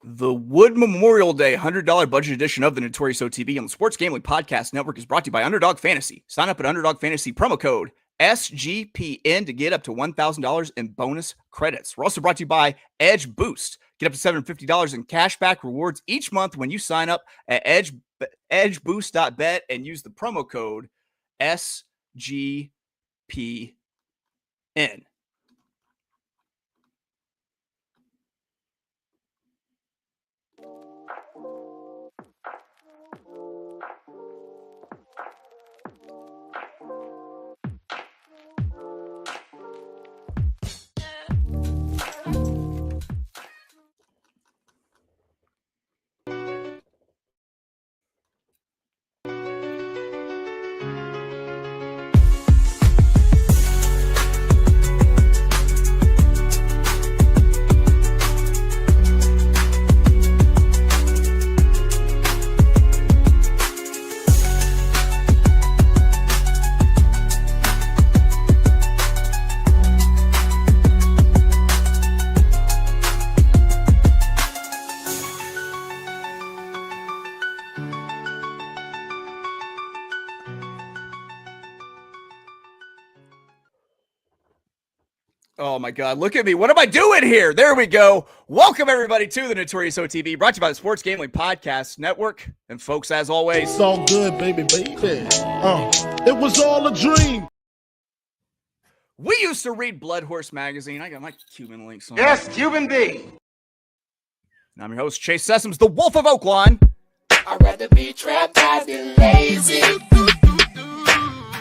The Wood Memorial Day $100 budget edition of the Notorious OTB on the Sports Gambling Podcast Network is brought to you by Underdog Fantasy. Sign up at Underdog Fantasy, promo code SGPN to get up to $1,000 in bonus credits. We're also brought to you by Edge Boost. Get up to $750 in cashback rewards each month when you sign up at edgeboost.bet and use the promo code SGPN. Oh my God, look at me. What am I doing here? There we go. Welcome everybody to the Notorious OTB, brought to you by the Sports Gambling Podcast Network. And folks, as always, it's all good, baby. It was all a dream. We used to read Blood Horse magazine. I got my Cuban links on. Yes, Cuban B. And I'm your host, Chase Sessoms, the Wolf of Ogle. I'd rather be trapped as than lazy.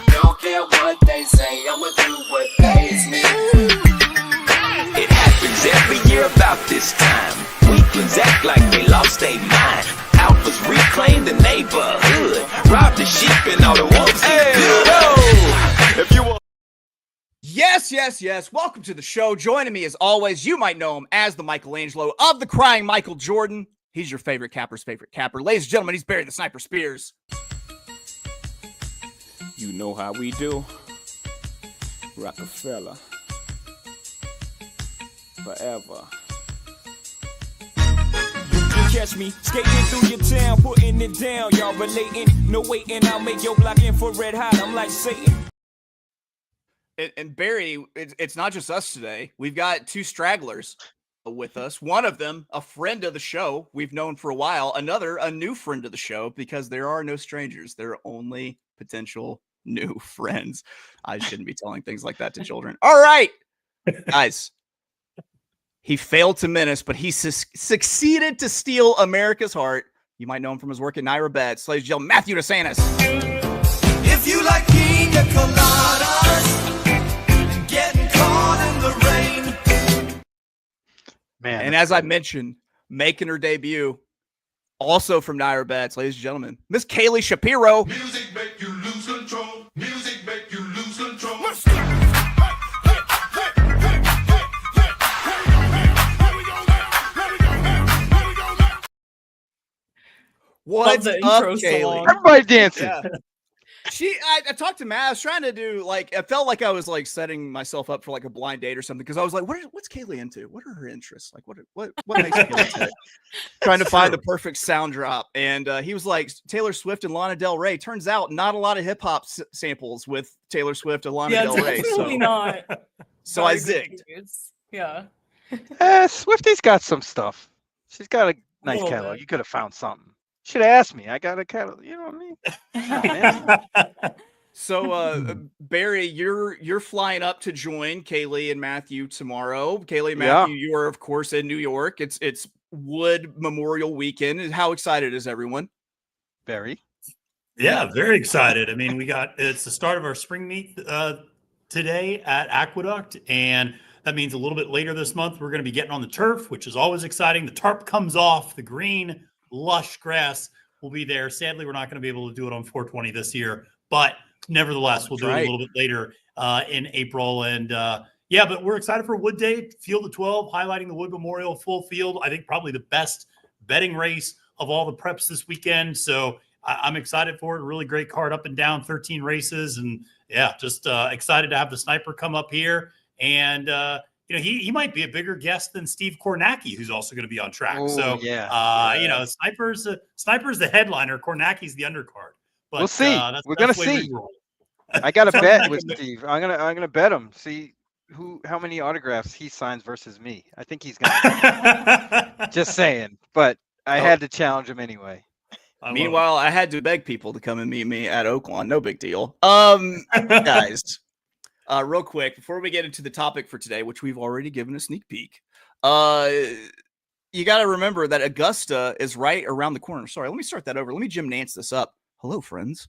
Don't care what they say, I'ma do what pays me. It happens every year about this time. Weaklings act like they lost their mind. Alphas reclaim the neighborhood. Rob the sheep and all the wolves get good. If you want. Yes. Welcome to the show. Joining me as always, you might know him as the Michelangelo of the Crying Michael Jordan. He's your favorite capper's favorite capper. Ladies and gentlemen, he's Barry the Sniper Spears. You know how we do. Rockefeller. Forever. You can catch me skating through your town, putting it down. Y'all relating, no waiting. I'll make your block infrared hot. I'm like Satan. And Barry, it's not just us today. We've got two stragglers with us. One of them, a friend of the show we've known for a while. Another, a new friend of the show, because there are no strangers. There are only potential new friends. I shouldn't be telling things like that to children. All right, guys. He failed to menace, but he succeeded to steal America's heart. You might know him from his work at NYRABets. Ladies and gentlemen, Matthew DeSantis. If you like pina coladas and getting caught in the rain. Man, and as I mentioned, making her debut, also from NYRABets, ladies and gentlemen, Miss Kaylie Shapiro. Music make you lose control. Music make you lose control. What's up, Kaylie? Everybody dancing. Yeah. I talked to Matt. I was trying to do I felt like I was setting myself up for a blind date or something, because I was like, what's Kaylie into? What are her interests? What makes Kaylie tick? Trying to find the perfect sound drop. And he was like, Taylor Swift and Lana Del Rey. Turns out not a lot of hip hop samples with Taylor Swift and Lana Del Rey. Definitely not. So I zigged. Yeah. Swifty's got some stuff. She's got a nice catalog. You could have found something. Should have asked me. I got a catalog. You know what I mean? So, Barry, you're flying up to join Kaylie and Matthew tomorrow. Kaylie and Matthew, you are, of course, in New York. It's Wood Memorial Weekend. How excited is everyone? Barry? Yeah, very excited. I mean, it's the start of our spring meet today at Aqueduct, and that means a little bit later this month, we're going to be getting on the turf, which is always exciting. The tarp comes off, the green, lush grass will be there. Sadly, we're not going to be able to do it on 420 this year, but nevertheless, we'll do it a little bit later in April. And but we're excited for Wood Day, Field of 12, highlighting the Wood Memorial full field. I think probably the best betting race of all the preps this weekend. So I'm excited for it. Really great card up and down, 13 races. And just excited to have the sniper come up here. And he might be a bigger guest than Steve Kornacki, who's also going to be on track. Oh, So, yeah. Sniper's the headliner, Kornacki's the undercard. But We'll see. We're gonna the way we see. roll. I got a bet with Steve. I'm gonna bet him. See how many autographs he signs versus me. I think he's gonna. Just saying, but I had to challenge him anyway. Meanwhile, I had to beg people to come and meet me at Oakland. No big deal. Guys, real quick before we get into the topic for today, which we've already given a sneak peek, you got to remember that Augusta is right around the corner. Sorry, let me start that over. Let me Jim Nance this up. Hello, friends.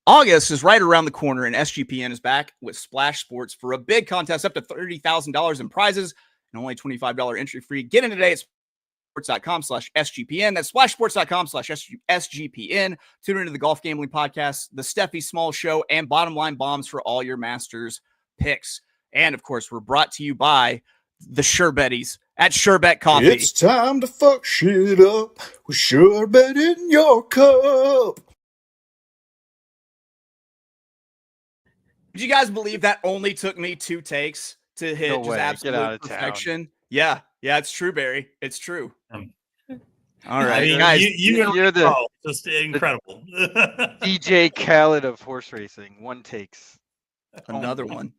August is right around the corner, and SGPN is back with Splash Sports for a big contest up to $30,000 in prizes and only $25 entry fee. Get in today at splashsports.com/SGPN. That's splashsports.com/SGPN. Tune into the Golf Gambling Podcast, the Steffi Small Show, and Bottom Line Bombs for all your Masters picks. And, of course, we're brought to you by the Sherbetties at Sherbet Coffee. It's time to fuck shit up with sherbet in your cup. Did you guys believe that only took me 2 takes to hit No just way. Get absolute out of town. perfection? Yeah, it's true, Barry. It's true. All right, I mean, guys. You're the just incredible. DJ Khaled of horse racing. 1 takes. Another one.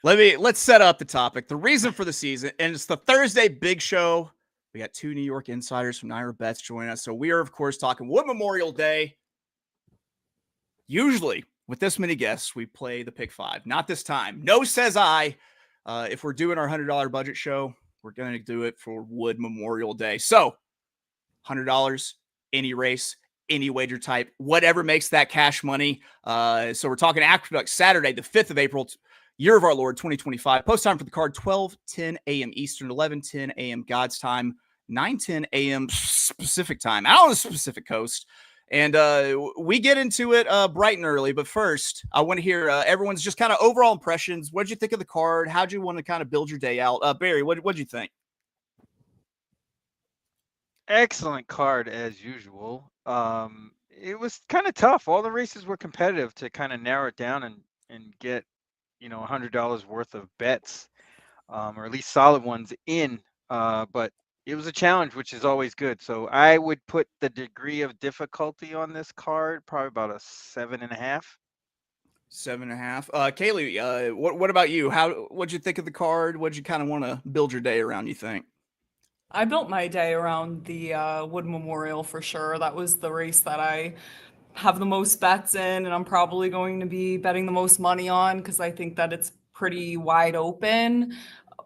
Let's set up the topic. The reason for the season, and it's the Thursday big show. We got 2 New York insiders from NYRABets joining us. So we are, of course, talking Wood Memorial Day. Usually, with this many guests, we play the pick 5. Not this time. No, says I. If we're doing our $100 budget show, we're going to do it for Wood Memorial Day. So, $100, any race, any wager type, whatever makes that cash money. So we're talking Aqueduct Saturday, the 5th of April, year of our Lord, 2025. Post time for the card, 12:10 a.m. Eastern, 11:10 a.m. God's time, 9:10 a.m. Pacific time, out on the Pacific Coast. And we get into it bright and early. But first, I want to hear everyone's just kind of overall impressions. What did you think of the card? How'd you want to kind of build your day out? Barry, what'd you think? Excellent card as usual. It was kind of tough. All the races were competitive to kind of narrow it down and get, $100 worth of bets, or at least solid ones in. But it was a challenge, which is always good. So I would put the degree of difficulty on this card probably about a 7.5. 7.5. Kaylie, what about you? What'd you think of the card? What'd you kind of want to build your day around, you think? I built my day around the Wood Memorial for sure. That was the race that I have the most bets in, and I'm probably going to be betting the most money on because I think that it's pretty wide open,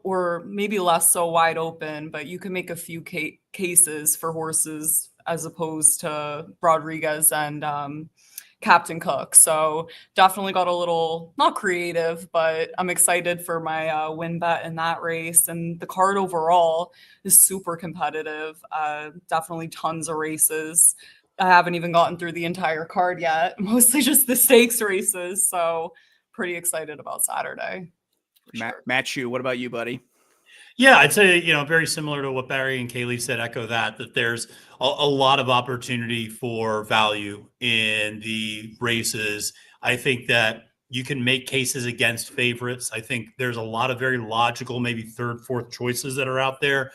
or maybe less so wide open, but you can make a few cases for horses as opposed to Rodriguez and Captain Cook. So definitely got a little, not creative, but I'm excited for my win bet in that race. And the card overall is super competitive. Definitely tons of races. I haven't even gotten through the entire card yet, mostly just the stakes races. So pretty excited about Saturday. Matt Chu, what about you, buddy? Yeah, I'd say, very similar to what Barry and Kaylie said, echo that there's a lot of opportunity for value in the races. I think that you can make cases against favorites. I think there's a lot of very logical, maybe 3rd, 4th choices that are out there.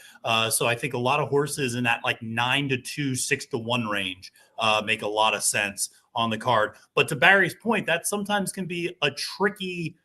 So I think a lot of horses in that like 9-2, 6-1 range make a lot of sense on the card. But to Barry's point, that sometimes can be a tricky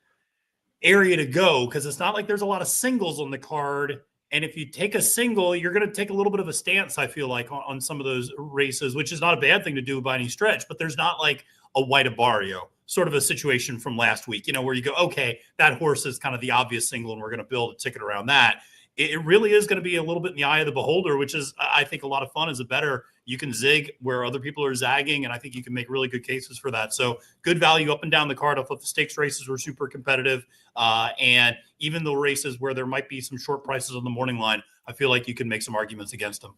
area to go because it's not like there's a lot of singles on the card. And if you take a single, you're going to take a little bit of a stance, I feel like, on some of those races, which is not a bad thing to do by any stretch, but there's not like a White Barrio sort of a situation from last week, where you go, okay, that horse is kind of the obvious single and we're going to build a ticket around that. It really is going to be a little bit in the eye of the beholder, which is, I think, a lot of fun as a bettor. You can zig where other people are zagging, and I think you can make really good cases for that. So good value up and down the card. I thought the stakes races were super competitive. And even the races where there might be some short prices on the morning line, I feel like you can make some arguments against them.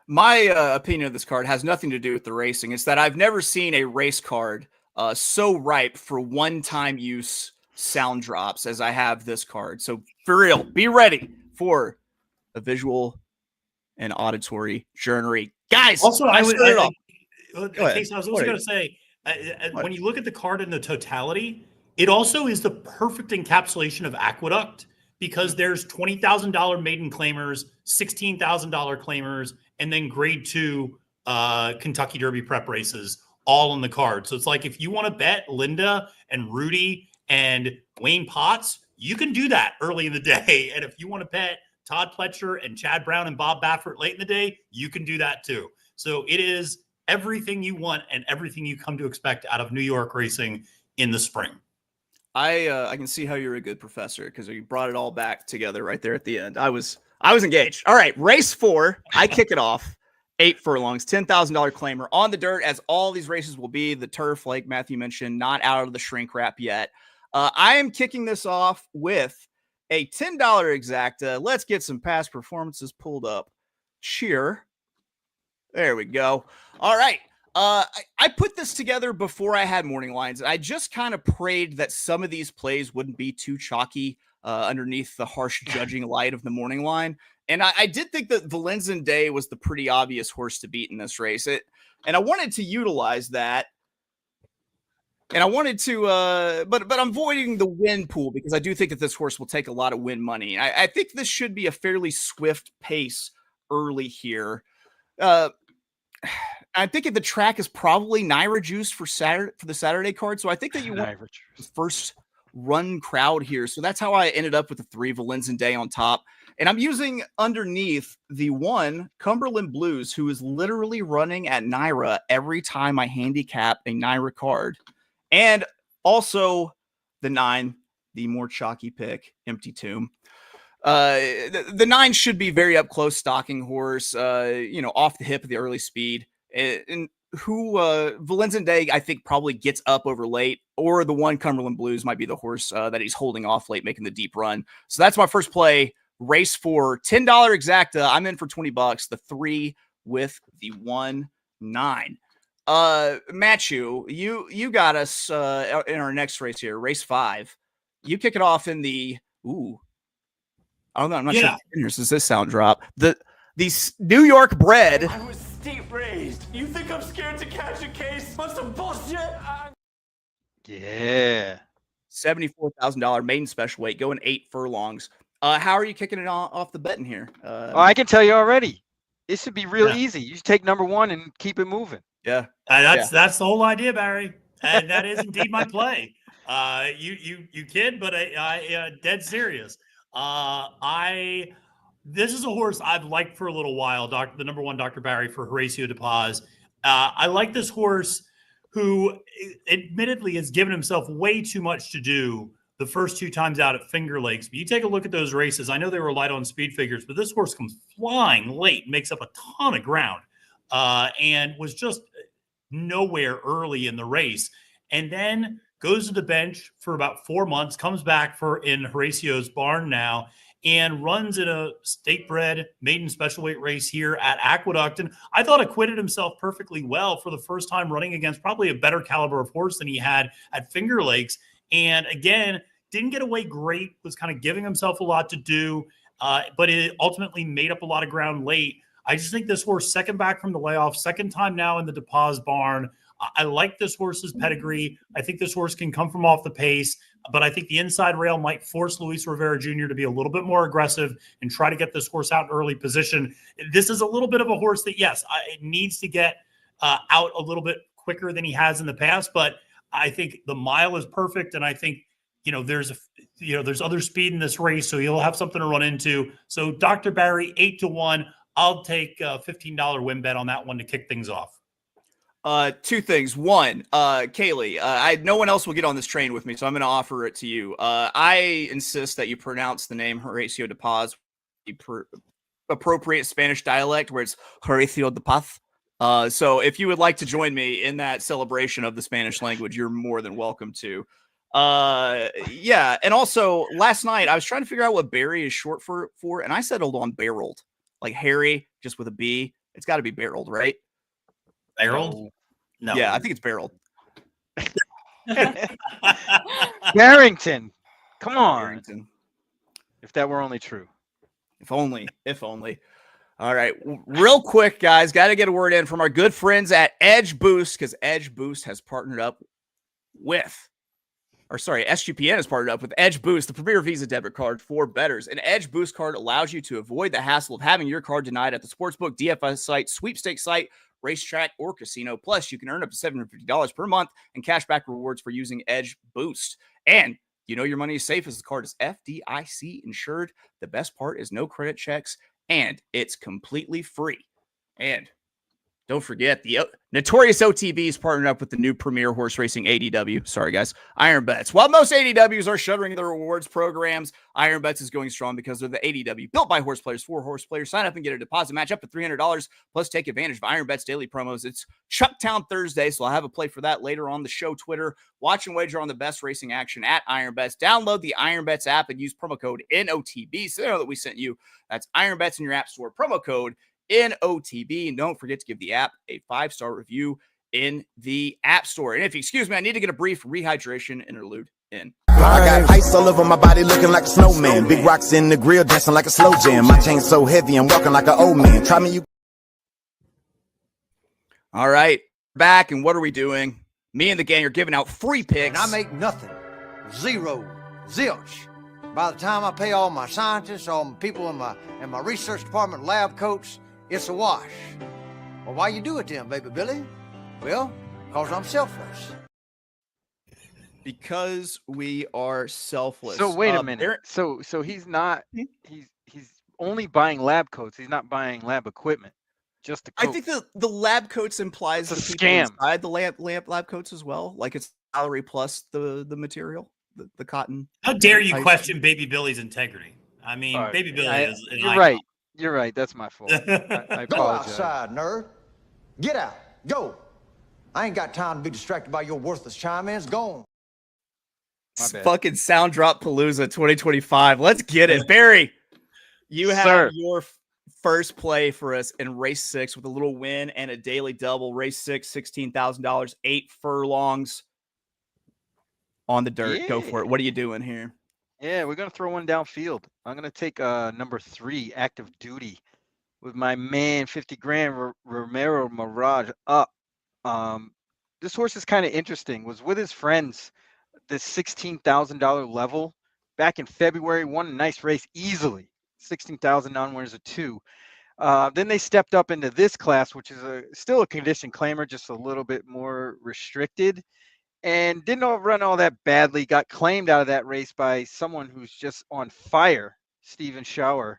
My opinion of this card has nothing to do with the racing. It's that I've never seen a race card so ripe for one-time use sound drops as I have this card. So for real, be ready for a visual and auditory journey. Guys, also, I was also What going to say, when you look at the card in the totality, it also is the perfect encapsulation of Aqueduct because there's $20,000 maiden claimers, $16,000 claimers, and then grade 2 Kentucky Derby prep races all on the card. So it's like, if you want to bet Linda and Rudy and Wayne Potts, you can do that early in the day. And if you want to bet Todd Pletcher and Chad Brown and Bob Baffert late in the day, you can do that too. So it is everything you want and everything you come to expect out of New York racing in the spring. I can see how you're a good professor, because you brought it all back together right there at the end. I was engaged. All right, race 4. I kick it off. 8 furlongs, $10,000 claimer on the dirt, as all these races will be. The turf, like Matthew mentioned, not out of the shrink wrap yet. I am kicking this off with a $10 exacta. Let's get some past performances pulled up. Cheer. There we go. All right. I put this together before I had morning lines. I just kind of prayed that some of these plays wouldn't be too chalky underneath the harsh judging light of the morning line. And I did think that Valenzen Day was the pretty obvious horse to beat in this race. And I wanted to utilize that. And I wanted to, but I'm avoiding the win pool, because I do think that this horse will take a lot of win money. I think this should be a fairly swift pace early here. I think the track is probably NYRA juiced for the Saturday card. So I think that you want the first run crowd here. So that's how I ended up with the 3 Valenzen Day on top. And I'm using underneath the 1 Cumberland Blues, who is literally running at NYRA every time I handicap a NYRA card. And also the 9, the more chalky pick, Empty Tomb. The 9 should be very up close stalking horse, off the hip of the early speed. And who Valenzen Day, I think, probably gets up over late, or the 1 Cumberland Blues might be the horse that he's holding off late, making the deep run. So that's my first play. Race 4, $10 exacta. I'm in for $20. The 3 with the 1-9. Matthew, you got us in our next race here, race 5. You kick it off in the I don't know. I'm not sure. Does this sound drop? The New York bred. I was state-raised. You think I'm scared to catch a case on some bullshit? Yeah. $74,000 maiden special weight, going 8 furlongs. How are you kicking it off the betting here? I can tell you already. This should be real easy. You just take number 1 and keep it moving. Yeah. That's the whole idea, Barry. And that is indeed my play. You kid, but I dead serious. This is a horse I've liked for a little while. The number 1, Dr. Barry, for Horacio De Paz. I like this horse, who admittedly has given himself way too much to do the first 2 times out at Finger Lakes. But you take a look at those races. I know they were light on speed figures, but this horse comes flying late, makes up a ton of ground, and was just nowhere early in the race. And then goes to the bench for about 4 months, comes back in Horacio's barn now, and runs in a state-bred maiden special weight race here at Aqueduct. And I thought acquitted himself perfectly well for the first time, running against probably a better caliber of horse than he had at Finger Lakes. And again, didn't get away great, was kind of giving himself a lot to do, but it ultimately made up a lot of ground late. I just think this horse, second back from the layoff, second time now in the De Paz barn. I like this horse's pedigree. I think this horse can come from off the pace, but I think the inside rail might force Luis Rivera Jr. to be a little bit more aggressive and try to get this horse out in early position. This is a little bit of a horse that, yes, it needs to get out a little bit quicker than he has in the past, but I think the mile is perfect, and I think there's other speed in this race, so he'll have something to run into. So Dr. Barry, 8-1. I'll take a $15 win bet on that one to kick things off. 2 things. 1, Kaylie, no one else will get on this train with me, so I'm going to offer it to you. I insist that you pronounce the name Horacio De Paz, the appropriate Spanish dialect, where it's Horacio De Paz. So if you would like to join me in that celebration of the Spanish language, you're more than welcome to. And also last night I was trying to figure out what Barry is short for, and I settled on barreled, like Harry, just with a B. It's got to be barreled, right? Barreled? No. Yeah, I think it's barreled. Barrington. Come on. Barrington. If that were only true. If only. All right. Real quick, guys, got to get a word in from our good friends at Edge Boost, because Edge Boost has partnered up with SGPN has partnered up with Edge Boost, the premier Visa debit card for bettors. An Edge Boost card allows you to avoid the hassle of having your card denied at the sportsbook, DFS site, sweepstakes site, racetrack, or casino. Plus, you can earn up to $750 per month in cashback rewards for using Edge Boost. And you know your money is safe as the card is FDIC insured. The best part is no credit checks, and it's completely free. And don't forget, the Notorious OTB is partnered up with the new premier horse racing ADW. Sorry, guys. NYRABets. While most ADWs are shuttering their rewards programs, NYRABets is going strong because they're the ADW built by horse players for horse players. Sign up and get a deposit match up to $300. Plus, take advantage of NYRABets daily promos. It's Chucktown Thursday, so I'll have a play for that later on the show Twitter. Watch and wager on the best racing action at NYRABets. Download the NYRABets app and use promo code NOTB so they know that we sent you. That's NYRABets in your app store. Promo code NOTB, and don't forget to give the app a 5-star review in the App Store. And if you excuse me, I need to get a brief rehydration interlude in. I got ice all over my body looking like a snowman. Big rocks in the grill dancing like a slow jam. My chain so heavy I'm walking like an old man. Try me, you. All right, back, and what are we doing? Me and the gang are giving out free picks. And I make nothing. Zero. Zilch. By the time I pay all my scientists, all my people in my research department, lab coats, it's a wash. Well, why you do it then, baby Billy? Well, because I'm selfless. Because we are selfless. So wait a minute. So he's not. He's only buying lab coats. He's not buying lab equipment. Just the coat. I think the lab coats implies it's the a people scam. inside the lab coats as well. Like it's salary plus the material, the cotton. How dare you question Baby Billy's integrity? I mean, Baby Billy is. You're right. You're right. That's my fault. I apologize. Go outside, nerd. Get out. Go. I ain't got time to be distracted by your worthless chime-ins. Go on. Fucking Sound Drop Palooza 2025. Let's get it. Barry, you have your first play for us in race 6 with a little win and a daily double. Race 6, $16,000, 8 furlongs on the dirt. Yeah. Go for it. What are you doing here? Yeah, we're going to throw one downfield. I'm going to take number 3, Active Duty, with my man, 50 grand, Romero Mirage up. This horse is kind of interesting. Was with his friends, this $16,000 level back in February, won a nice race easily. 16,000 non-winners of 2. Then they stepped up into this class, which is still a condition claimer, just a little bit more restricted. And didn't run all that badly. Got claimed out of that race by someone who's just on fire, Steven Schauer.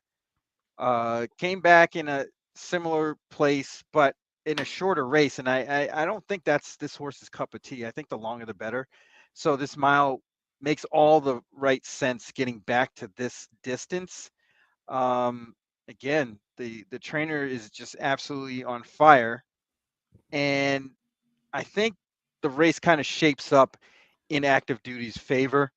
Came back in a similar place, but in a shorter race. And I don't think that's this horse's cup of tea. I think the longer the better. So this mile makes all the right sense getting back to this distance. Again, the trainer is just absolutely on fire. And I think the race kind of shapes up in Active Duty's favor.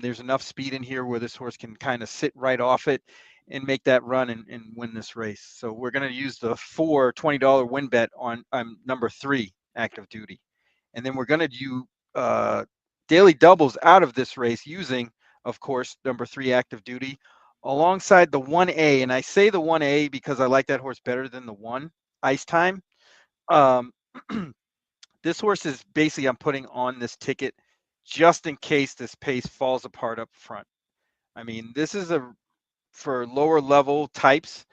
There's enough speed in here where this horse can kind of sit right off it and make that run and win this race. So we're going to use the $20 win bet on number 3, Active Duty. And then we're going to do daily doubles out of this race using, of course, number 3, Active Duty, alongside the 1A. And I say the 1A because I like that horse better than the 1, Ice Time. This horse is basically I'm putting on this ticket just in case this pace falls apart up front. I mean, this is for lower level types.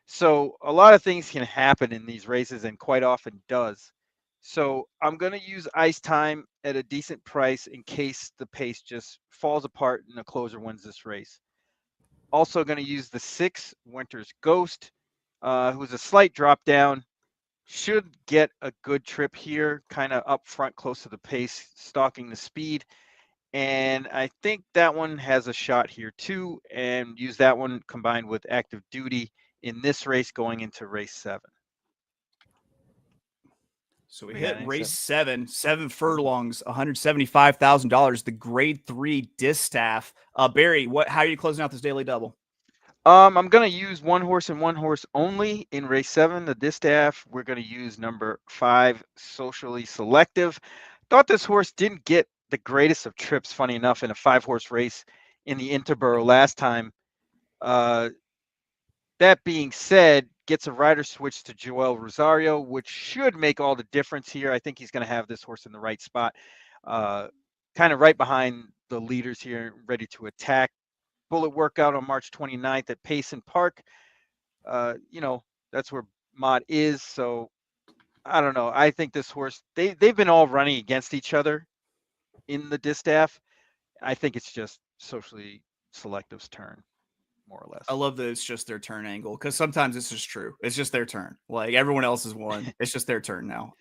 So a lot of things can happen in these races and quite often does. So I'm going to use Ice Time at a decent price in case the pace just falls apart and the closer wins this race. Also going to use the 6, Winter's Ghost, who's a slight drop down. Should get a good trip here, kind of up front, close to the pace, stalking the speed. And I think that one has a shot here too, and use that one combined with Active Duty in this race going into race 7. So we hit race 7 furlongs, $175,000, the grade 3 Distaff. Barry, how are you closing out this daily double? I'm going to use one horse and one horse only in race 7, the Distaff. We're going to use number 5, Socially Selective. Thought this horse didn't get the greatest of trips, funny enough, in a 5-horse race in the Interborough last time. That being said, gets a rider switch to Joel Rosario, which should make all the difference here. I think he's going to have this horse in the right spot, kind of right behind the leaders here ready to attack. Bullet workout on March 29th at Payson Park. That's where Mod is. So I don't know. I think this horse, they've been all running against each other in the Distaff. I think it's just Socially Selective's turn, more or less. I love that it's just their turn angle, because sometimes it's just true. It's just their turn. Like everyone else has won. It's just their turn now.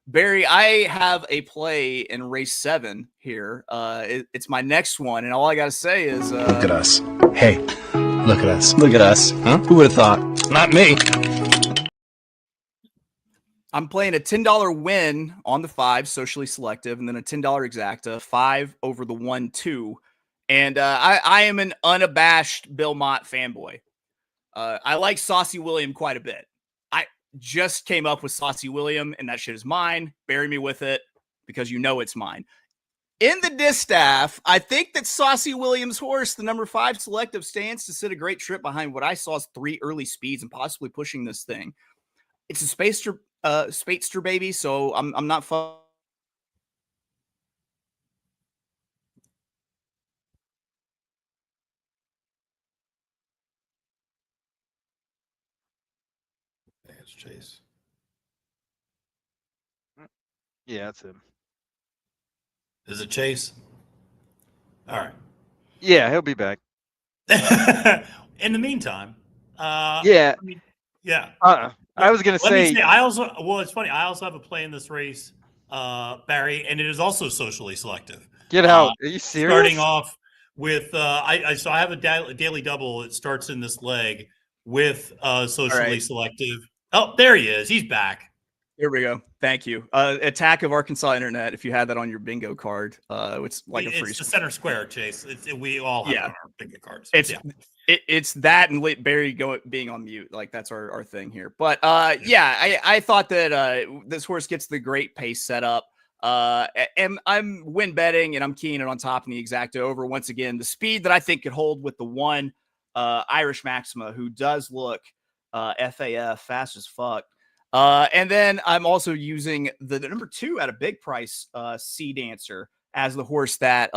Barry, I have a play in race 7 here. It's my next one, and all I got to say is... Look at us. Hey, look at us. Look at us. Huh? Who would have thought? Not me. I'm playing a $10 win on the 5, Socially Selective, and then a $10 exacta, 5 over the 1-2. And I am an unabashed Bill Mott fanboy. I like Saucy William quite a bit. I just came up with Saucy William, and that shit is mine. Bury me with it, because you know it's mine. In the Distaff, I think that Saucy Williams' horse, the number 5 Selective, stands to sit a great trip behind what I saw as 3 early speeds and possibly pushing this thing. It's a Speedster baby, so I'm not It's Chase. Yeah, that's him. Is it Chase? All right. Yeah, he'll be back. In the meantime, yeah. I was gonna say. It's funny. I also have a play in this race, Barry, and it is also Socially Selective. Get out! Are you serious? Starting off with, I have a daily double. It starts in this leg with Socially Selective. Oh, there he is. He's back. Here we go. Thank you. Attack of Arkansas Internet. If you had that on your bingo card, it's like a free. It's the center square, Chase. We all have it on our bingo cards. It's that and Barry being on mute. Like that's our thing here. But I thought that this horse gets the great pace setup. And I'm win betting, and I'm keying it on top in the exacta over. Once again, the speed that I think could hold with the 1 Irish Maxima, who does look FAF fast as fuck. And then I'm also using the number 2 at a big price, Sea Dancer, as the horse that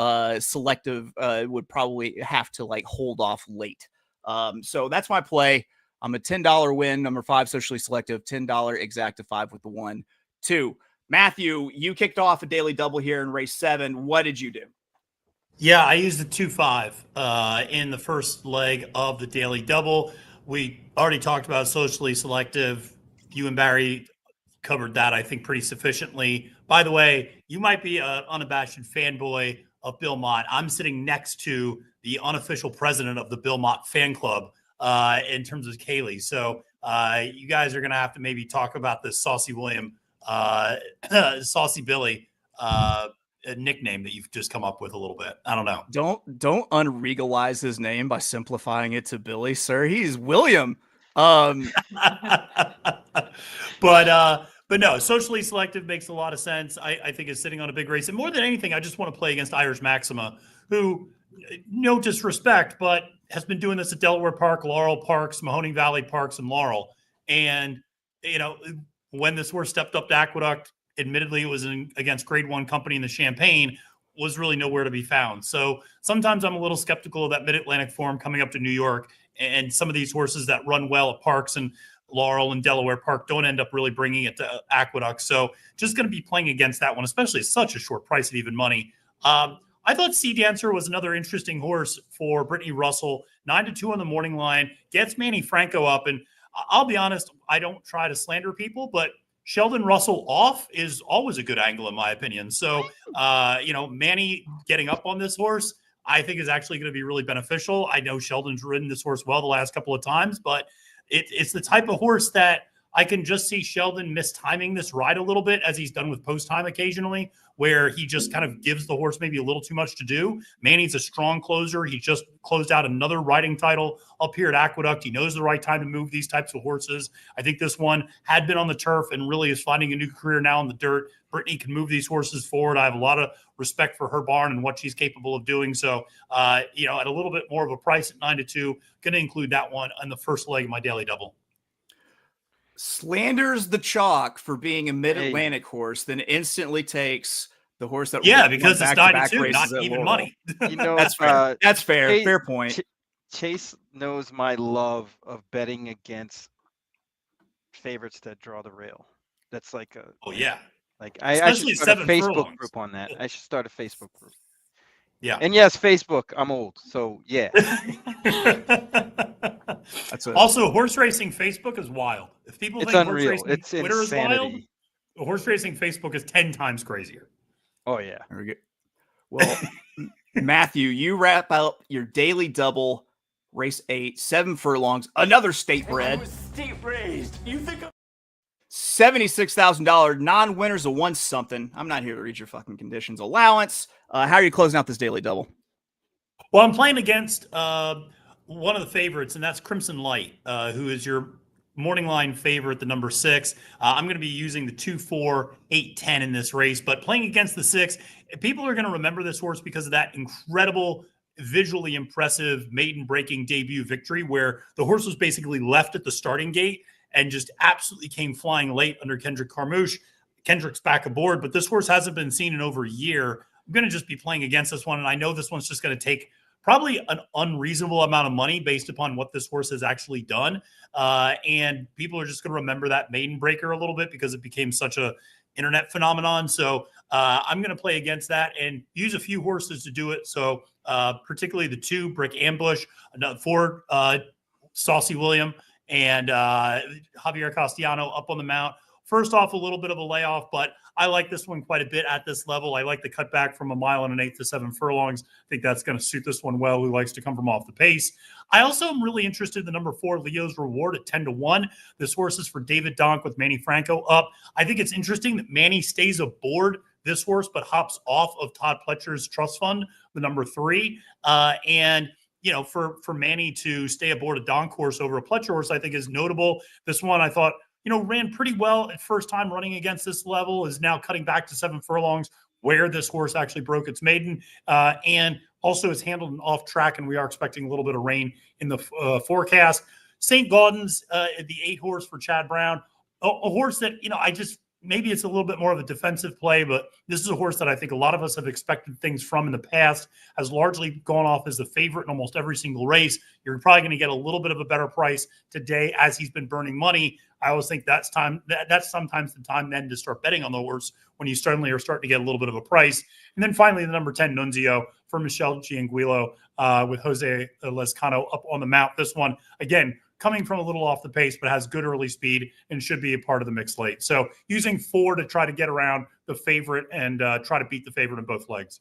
Selective would probably have to like hold off late. So that's my play. I'm a $10 win, number 5 Socially Selective, $10 exacta 5 with the 1-2. Matthew, you kicked off a daily double here in race 7. What did you do? Yeah, I used the 2-5 in the first leg of the daily double. We already talked about Socially Selective. You and Barry covered that, I think, pretty sufficiently. By the way, you might be an unabashed fanboy of Bill Mott. I'm sitting next to the unofficial president of the Bill Mott fan club in terms of Kaylie. So you guys are going to have to maybe talk about this Saucy William, Saucy Billy nickname that you've just come up with a little bit. I don't know. Don't unregalize his name by simplifying it to Billy, sir. He's William. But no, Socially Selective makes a lot of sense. I think is sitting on a big race. And more than anything, I just want to play against Irish Maxima, who, no disrespect, but has been doing this at Delaware Park, Laurel Parks, Mahoning Valley Parks, and Laurel. And, when this horse stepped up to Aqueduct, admittedly, it was against Grade 1 company in the Champaign, was really nowhere to be found. So sometimes I'm a little skeptical of that Mid-Atlantic form coming up to New York, and some of these horses that run well at Parks and Laurel and Delaware Park don't end up really bringing it to Aqueduct. So just going to be playing against that one, especially at such a short price at even money. I thought Sea Dancer was another interesting horse for Brittany Russell. 9-2 on the morning line, gets Manny Franco up. And I'll be honest, I don't try to slander people, but Sheldon Russell off is always a good angle in my opinion. So, Manny getting up on this horse, I think is actually going to be really beneficial. I know Sheldon's ridden this horse well the last couple of times, but it's the type of horse that I can just see Sheldon mistiming this ride a little bit, as he's done with post time occasionally, where he just kind of gives the horse maybe a little too much to do. Manny's a strong closer. He just closed out another riding title up here at Aqueduct. He knows the right time to move these types of horses. I think this one had been on the turf and really is finding a new career now in the dirt. Brittany can move these horses forward. I have a lot of respect for her barn and what she's capable of doing. So, at a little bit more of a price at 9-2, going to include that one on the first leg of my daily double. Slanders the chalk for being a Mid-Atlantic horse, then instantly takes The horse that because it's back-to-back 92, races not at even Laurel. money. You know, That's fair. That's fair. Chase, Fair point. Chase knows my love of betting against favorites that draw the rail. That's like a I should Especially start a 7 Facebook furlongs. group on that. I should start a Facebook group. Yeah. And yes, Facebook. I'm old, so yeah. Also, horse racing Facebook is wild. If people It's think unreal. horse racing It's Twitter is wild, insanity. horse racing Facebook is 10 times crazier. Oh yeah. There we go. Well, Matthew, you wrap up your daily double, race 8, 7 furlongs, another state-bred. State-bred. You think I'm $76,000 non-winners of one something. I'm not here to read your fucking conditions. Allowance. How are you closing out this daily double? Well, I'm playing against one of the favorites, and that's Crimson Light, who is your morning line favorite, the number 6. I'm going to be using the 2, 4, 8, 10 in this race, but playing against the 6, people are going to remember this horse because of that incredible, visually impressive maiden breaking debut victory where the horse was basically left at the starting gate and just absolutely came flying late under Kendrick Carmouche. Kendrick's back aboard, but this horse hasn't been seen in over a year. I'm going to just be playing against this one, and I know this one's just going to take probably an unreasonable amount of money based upon what this horse has actually done. And people are just going to remember that maiden breaker a little bit because it became such a internet phenomenon. So I'm going to play against that and use a few horses to do it. So particularly the 2, Brick Ambush, 4, Saucy William, and Javier Castellano up on the mount. First off, a little bit of a layoff, but I like this one quite a bit at this level. I like the cutback from 1 1/8 to 7 furlongs. I think that's going to suit this one well, who likes to come from off the pace. I also am really interested in the number 4, Leo's Reward at 10-1. This horse is for David Donk with Manny Franco up. I think it's interesting that Manny stays aboard this horse, but hops off of Todd Pletcher's trust fund, the number 3. And you know, for Manny to stay aboard a Donk horse over a Pletcher horse, I think is notable. This one I thought, ran pretty well at first time running against this level, is now cutting back to 7 furlongs where this horse actually broke its maiden, and also is handled and off track, and we are expecting a little bit of rain in the forecast. St. Gaudens, the 8 horse for Chad Brown, a horse that, maybe it's a little bit more of a defensive play, but this is a horse that I think a lot of us have expected things from in the past, has largely gone off as the favorite in almost every single race. You're probably going to get a little bit of a better price today as he's been burning money. I always think that's sometimes the time then to start betting on the horse when you suddenly are starting to get a little bit of a price. And then finally, the number 10, Nunzio, for Michelle Gianguilo with Jose Lescano up on the mount. This one, again, coming from a little off the pace, but has good early speed and should be a part of the mix late. So using 4 to try to get around the favorite and try to beat the favorite in both legs.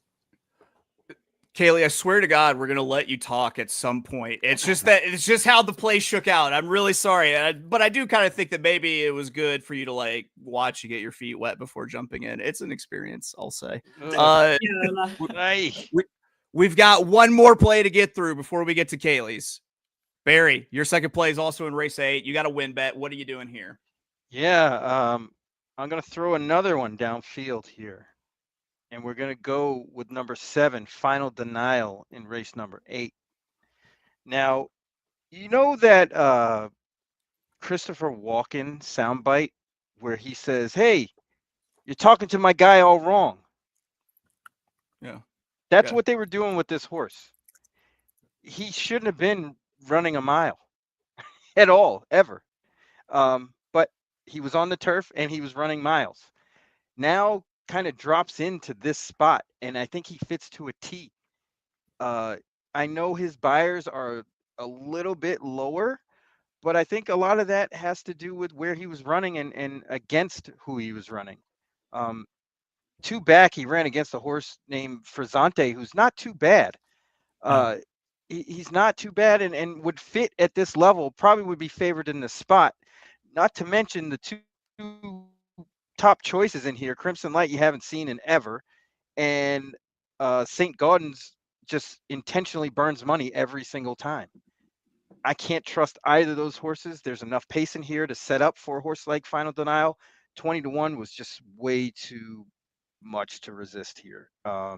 Kaylie, I swear to God, we're going to let you talk at some point. It's just how the play shook out. I'm really sorry. But I do kind of think that maybe it was good for you to watch you get your feet wet before jumping in. It's an experience, I'll say. We've got one more play to get through before we get to Kaylie's. Barry, your second play is also in race 8. You got a win bet. What are you doing here? Yeah, I'm going to throw another one downfield here. And we're going to go with number 7, Final Denial, in race number 8. Now, you know that Christopher Walken soundbite where he says, "Hey, you're talking to my guy all wrong." Yeah. That's what they were doing with this horse. He shouldn't have been running a mile at all, ever. But he was on the turf and he was running miles. Now kind of drops into this spot, and I think he fits to a T. I know his buyers are a little bit lower, but I think a lot of that has to do with where he was running and against who he was running. 2 back, he ran against a horse named Frizzante, who's not too bad. He's not too bad and would fit at this level, probably would be favored in the spot. Not to mention the 2 top choices in here, Crimson Light you haven't seen in ever, and St. Gaudens just intentionally burns money every single time. I can't trust either of those horses. There's enough pace in here to set up for a horse like Final Denial. 20-1 was just way too much to resist here. I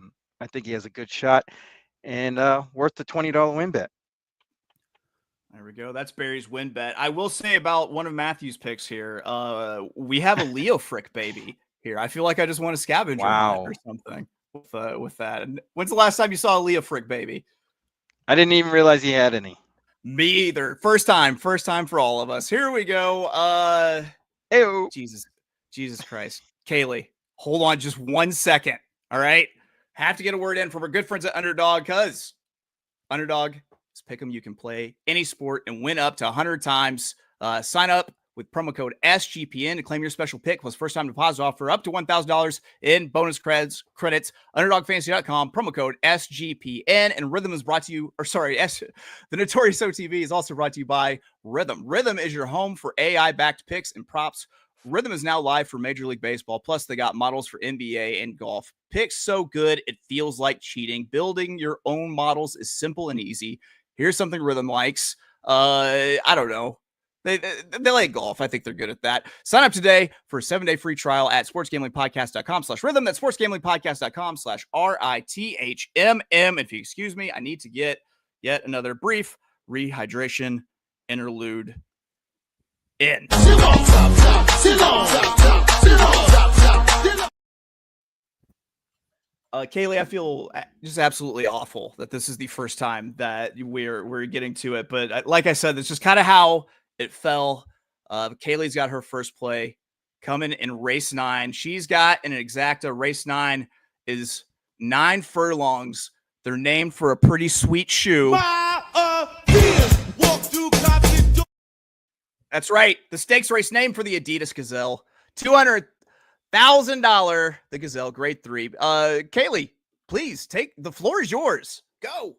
think he has a good shot and worth the $20 win bet. There we go. That's Barry's win bet. I will say about one of Matthew's picks here. We have a Leo Frick baby here. I feel like I just want a scavenger hunt Wow. or something with that. And when's the last time you saw a Leah Frick baby? I didn't even realize he had any. Me either. First time for all of us. Here we go. Ew. Jesus Christ. Kaylie, hold on just 1 second. All right. Have to get a word in from our good friends at Underdog, because Underdog is pick 'em. You can play any sport and win up to 100 times. Sign up with promo code SGPN to claim your special pick plus first time deposit offer up to $1,000 in bonus credits. UnderdogFantasy.com, promo code SGPN. And Rhythm is brought to you, the Notorious OTB is also brought to you by Rhythm. Rhythm is your home for AI-backed picks and props. Rhythm is now live for Major League Baseball. Plus, they got models for NBA and golf. Picks so good, it feels like cheating. Building your own models is simple and easy. Here's something Rhythm likes. I don't know. They like golf. I think they're good at that. Sign up today for a 7-day free trial at sportsgamblingpodcast.com/rhythm. That's sportsgamblingpodcast.com/RITHMM. If you excuse me, I need to get yet another brief rehydration interlude in. Kaylie, I feel just absolutely awful that this is the first time that we're getting to it. But like I said, it's just kind of how it fell. Kaylie's got her first play coming in race 9. She's got an exacta. Race 9 is 9 furlongs. They're named for a pretty sweet shoe. That's right. The stakes race named for the Adidas Gazelle. $200,000. The Gazelle, grade 3. Kaylie, please the floor is yours. Go.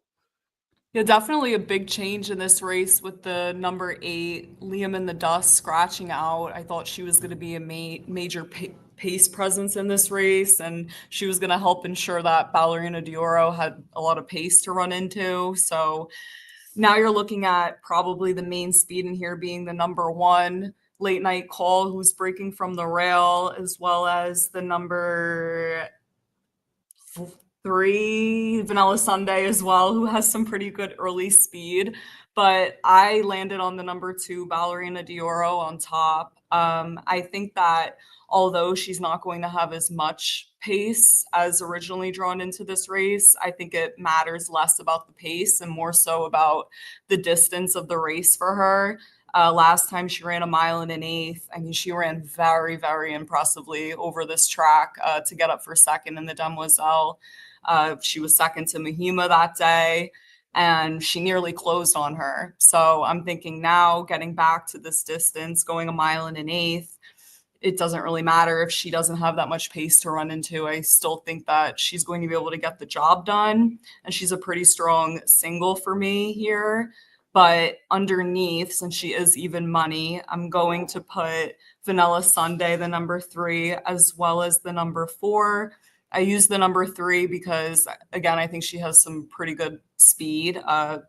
Yeah, definitely a big change in this race with the number 8, Liam in the Dust, scratching out. I thought she was going to be a major pace presence in this race, and she was going to help ensure that Ballerina Doro had a lot of pace to run into. So now you're looking at probably the main speed in here being the number 1, Late Night Call, who's breaking from the rail, as well as the number 3, Vanilla Sunday as well, who has some pretty good early speed. But I landed on the number 2, Ballerina Doro, on top. I think that although she's not going to have as much pace as originally drawn into this race, I think it matters less about the pace and more so about the distance of the race for her. Last time she ran 1 mile and an eighth. I mean, she ran very, very impressively over this track to get up for second in the Demoiselle. She was second to Mahima that day, and she nearly closed on her. So I'm thinking now, getting back to this distance, going 1 mile and an eighth, it doesn't really matter if she doesn't have that much pace to run into. I still think that she's going to be able to get the job done, and she's a pretty strong single for me here. But underneath, since she is even money, I'm going to put Vanilla Sunday, the number 3, as well as the number 4. I use the number 3 because, again, I think she has some pretty good speed,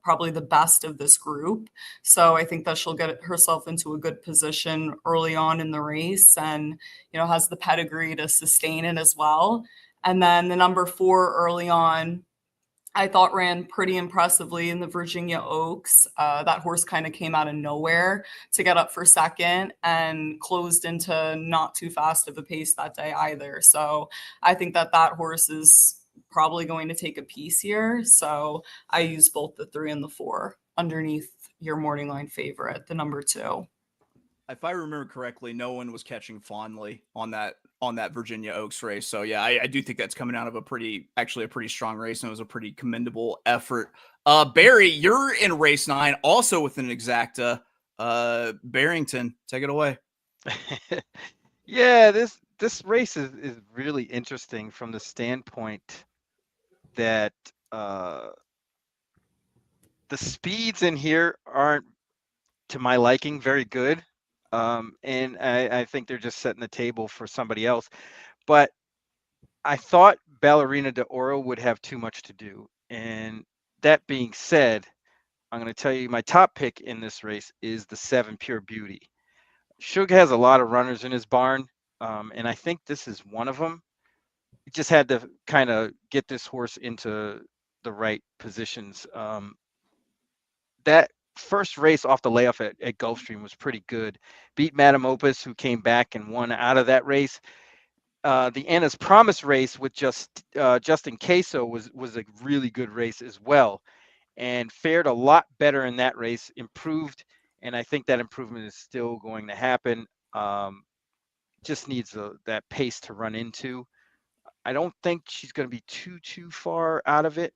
probably the best of this group. So I think that she'll get herself into a good position early on in the race and, has the pedigree to sustain it as well. And then the number 4 early on, I thought ran pretty impressively in the Virginia Oaks. That horse kind of came out of nowhere to get up for second and closed into not too fast of a pace that day either. So I think that horse is probably going to take a piece here. So I use both the 3 and the 4 underneath your morning line favorite, the number 2. If I remember correctly, no one was catching fondly on that Virginia Oaks race. So yeah, I do think that's coming out of a pretty strong race, and it was a pretty commendable effort. Barry, you're in race 9, also with an exacta. Barrington, take it away. Yeah, this race is really interesting from the standpoint that the speeds in here aren't, to my liking, very good. And I think they're just setting the table for somebody else. But I thought Ballerina Doro would have too much to do. And that being said, I'm going to tell you my top pick in this race is the 7, Pure Beauty. Suge has a lot of runners in his barn, and I think this is one of them. He just had to kind of get this horse into the right positions. That first race off the layoff at Gulfstream was pretty good. Beat Madame Opus, who came back and won out of that race. the Anna's Promise race with Justin Queso was a really good race as well, and fared a lot better in that race, improved, and I think that improvement is still going to happen. Just needs that pace to run into. I don't think she's going to be too far out of it.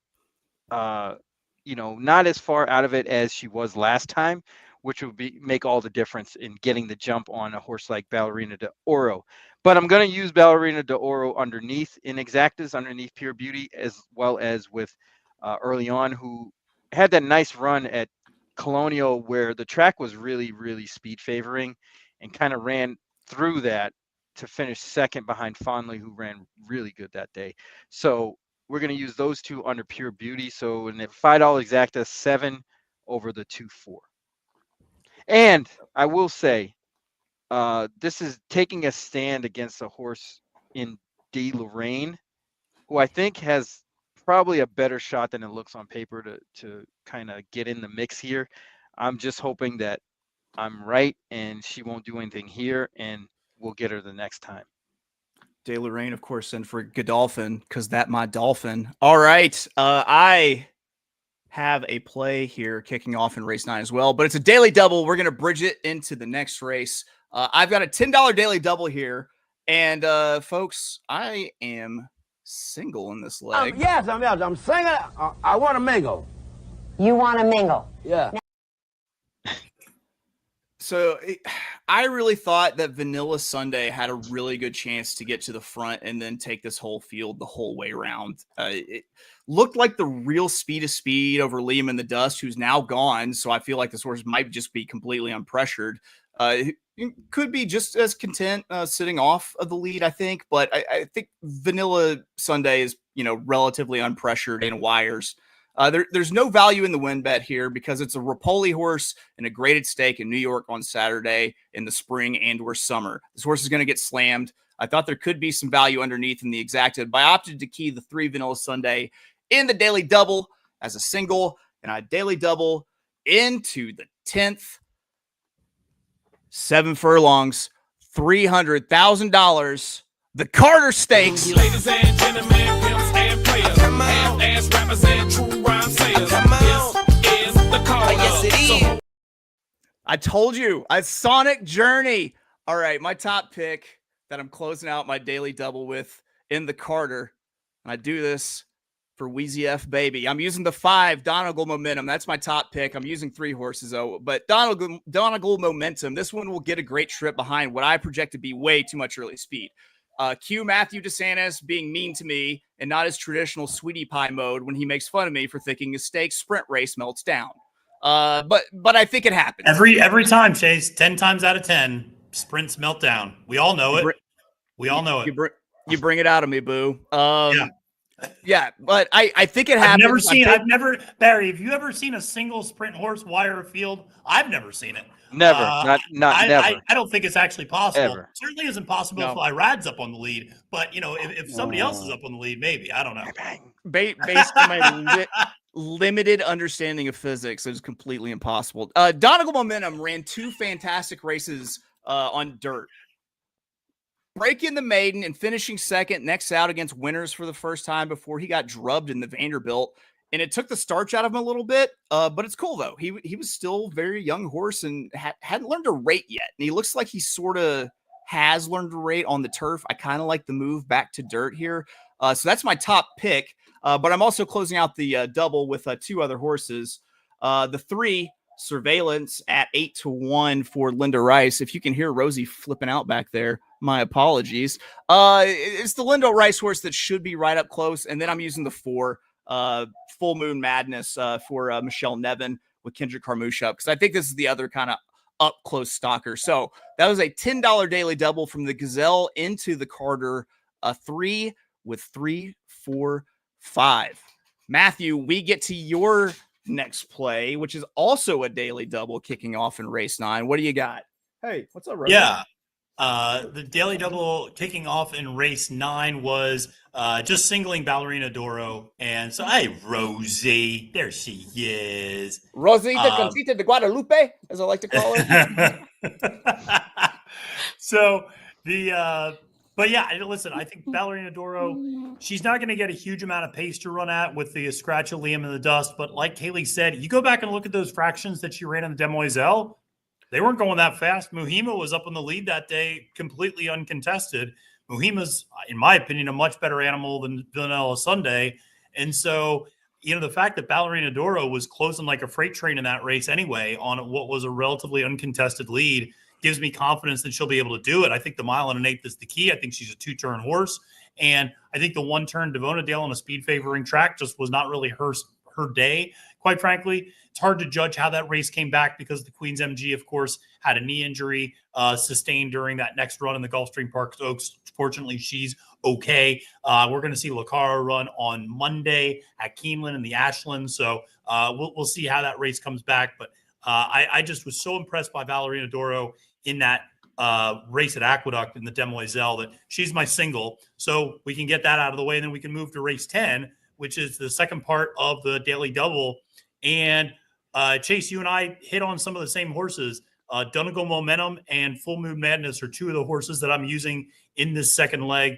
Not as far out of it as she was last time, which would make all the difference in getting the jump on a horse like Ballerina D'Oro. But I'm going to use Ballerina D'Oro underneath in Exactas, underneath Pure Beauty, as well as with Early On, who had that nice run at Colonial where the track was really, really speed favoring and kind of ran through that to finish second behind Fondly, who ran really good that day. So we're going to use those two under Pure Beauty. So in the $5 Exacta, 7 over the 2-4. And I will say, this is taking a stand against a horse in De Lorraine, who I think has probably a better shot than it looks on paper to kind of get in the mix here. I'm just hoping that I'm right and she won't do anything here, and we'll get her the next time. De Lorraine, of course, and for Godolphin, because that my dolphin. All right. I have a play here kicking off in race 9 as well, but it's a daily double. We're going to bridge it into the next race. I've got a $10 daily double here. And folks, I am single in this leg. Yes, I'm single. I want to mingle. You want to mingle? Yeah. So I really thought that Vanilla Sunday had a really good chance to get to the front and then take this whole field the whole way around. It looked like the real speed of speed over Liam in the Dust, who's now gone. So I feel like this horse might just be completely unpressured. It could be just as content sitting off of the lead, I think. But I think Vanilla Sunday is, relatively unpressured in wires. There's no value in the win bet here because it's a Rapoli horse in a graded stake in New York on Saturday in the spring and or summer. This horse is going to get slammed. I thought there could be some value underneath in the Exacted, but I opted to key the 3 Vanilla Sunday in the daily double as a single, and I daily double into the 10th. 7 furlongs, $300,000. The Carter Stakes. Ladies and gentlemen, pimps and players, half-ass rappers and true rhyme sayers. This is the Carter. Yes, it is. I told you, a Sonic Journey. All right, my top pick that I'm closing out my daily double with in the Carter. And I do this for Wheezy F Baby. I'm using the 5 Donegal Momentum. That's my top pick. I'm using 3 horses, though. But Donegal Momentum, this one will get a great trip behind what I project to be way too much early speed. Cue Matthew DeSantis being mean to me and not his traditional sweetie pie mode when he makes fun of me for thinking a stake sprint race melts down. But I think it happens. Every time, Chase, 10 times out of 10, sprints melt down. We all know it. We all know it. You bring it out of me, boo. Yeah, but I think it happens. Barry, have you ever seen a single sprint horse wire a field? I've never seen it. Never, never. I don't think it's actually possible. Ever. Certainly isn't possible if Irad's up on the lead. But if somebody else is up on the lead, maybe. I don't know. Based on my limited understanding of physics, it is completely impossible. Donegal Momentum ran 2 fantastic races on dirt. Breaking the maiden and finishing second next out against winners for the first time before he got drubbed in the Vanderbilt. And it took the starch out of him a little bit, but it's cool, though. He was still a very young horse and hadn't learned to rate yet. And he looks like he sort of has learned to rate on the turf. I kind of like the move back to dirt here. So that's my top pick. But I'm also closing out the double with 2 other horses. The 3, Surveillance at 8-1 for Linda Rice. If you can hear Rosie flipping out back there, my apologies. It's the Linda Rice horse that should be right up close. And then I'm using the 4, Full Moon Madness for Michelle Nevin with Kendrick Carmouche up, because I think this is the other kind of up close stalker. So that was a $10 daily double from the Gazelle into the Carter, a 3 with 3, 4, 5. Matthew, we get to your next play, which is also a daily double kicking off in race 9. What do you got? Hey, what's up, Rosie? Yeah. The daily double kicking off in race 9 was just singling Ballerina Doro. And so, hey, Rosie, there she is. Rosita Conchita de Guadalupe, as I like to call her. So the But yeah, listen, I think Ballerina Doro, she's not going to get a huge amount of pace to run at with the scratch of Liam in the dust. But like Kaylie said, you go back and look at those fractions that she ran in the Demoiselle, they weren't going that fast. Muhima was up in the lead that day, completely uncontested. Muhima's, in my opinion, a much better animal than Vanilla Sunday. And so, the fact that Ballerina Doro was closing like a freight train in that race anyway on what was a relatively uncontested lead gives me confidence that she'll be able to do it. I think the 1 1/8 is the key. I think she's a 2-turn horse. And I think the 1-turn Devonadale on a speed favoring track just was not really her day, quite frankly. It's hard to judge how that race came back because the Queen's MG, of course, had a knee injury sustained during that next run in the Gulfstream Park Oaks. Fortunately, she's okay. We're going to see Lacara run on Monday at Keeneland in the Ashland. So we'll see how that race comes back. But I just was so impressed by Ballerina Doro in that race at Aqueduct in the Demoiselle that she's my single. So we can get that out of the way, and then we can move to race 10, which is the second part of the daily double. And Chase, you and I hit on some of the same horses. Dunkle Momentum and Full Moon Madness are two of the horses that I'm using in this second leg.